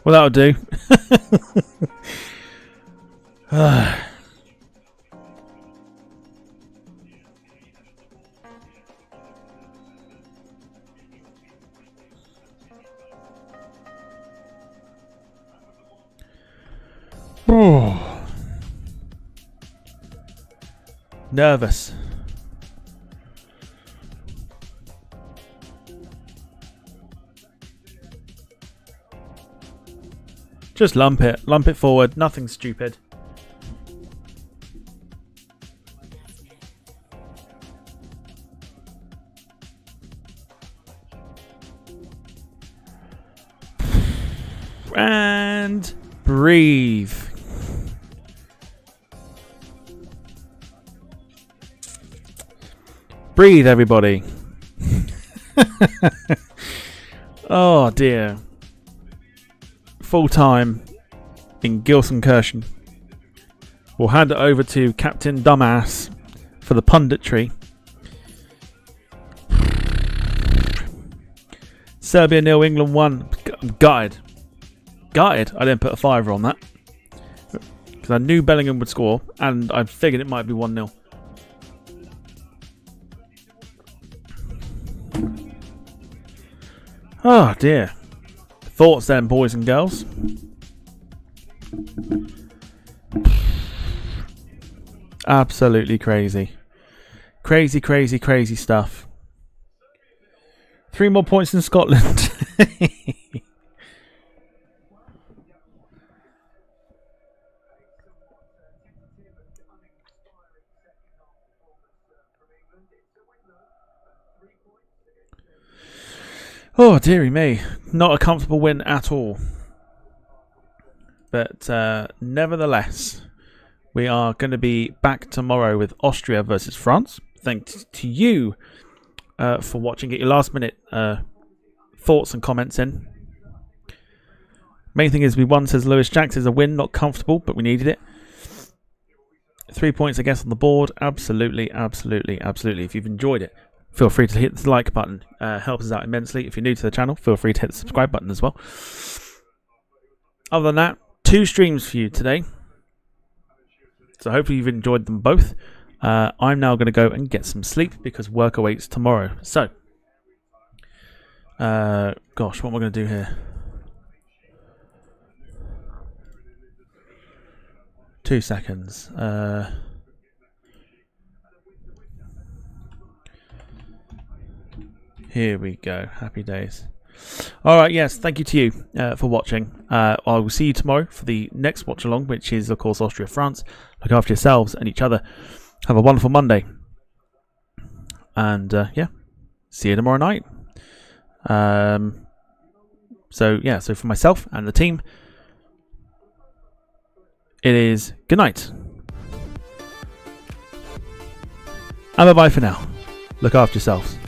well, that'll do. Nervous. Just lump it forward, nothing stupid. And breathe. Breathe, everybody. Oh dear. Full time in Gelsenkirchen. We'll hand it over to Captain Dumbass for the punditry. Serbia 0, England 1. I'm gutted. Gutted. I didn't put a fiver on that because I knew Bellingham would score and I figured it might be 1-0. Oh dear. Thoughts then, boys and girls? Absolutely crazy. Crazy stuff. 3 more points in Scotland. Oh, dearie me. Not a comfortable win at all. But nevertheless, we are going to be back tomorrow with Austria versus France. Thanks to you for watching. Get your last minute thoughts and comments in. Main thing is we won, says Lewis. Jack says a win, not comfortable, but we needed it. 3 points, I guess, on the board. Absolutely. If you've enjoyed it, feel free to hit the like button. Helps us out immensely. If you're new to the channel, feel free to hit the subscribe button as well. Other than that, 2 streams for you today. So hopefully you've enjoyed them both. I'm now going to go and get some sleep because work awaits tomorrow. So, gosh, what am I going to do here? 2 seconds. Here we go. Happy days. Alright, yes, thank you to you for watching. I will see you tomorrow for the next watch along, which is, of course, Austria-France. Look after yourselves and each other. Have a wonderful Monday. And, yeah, see you tomorrow night. So for myself and the team, it is good night. And bye-bye for now. Look after yourselves.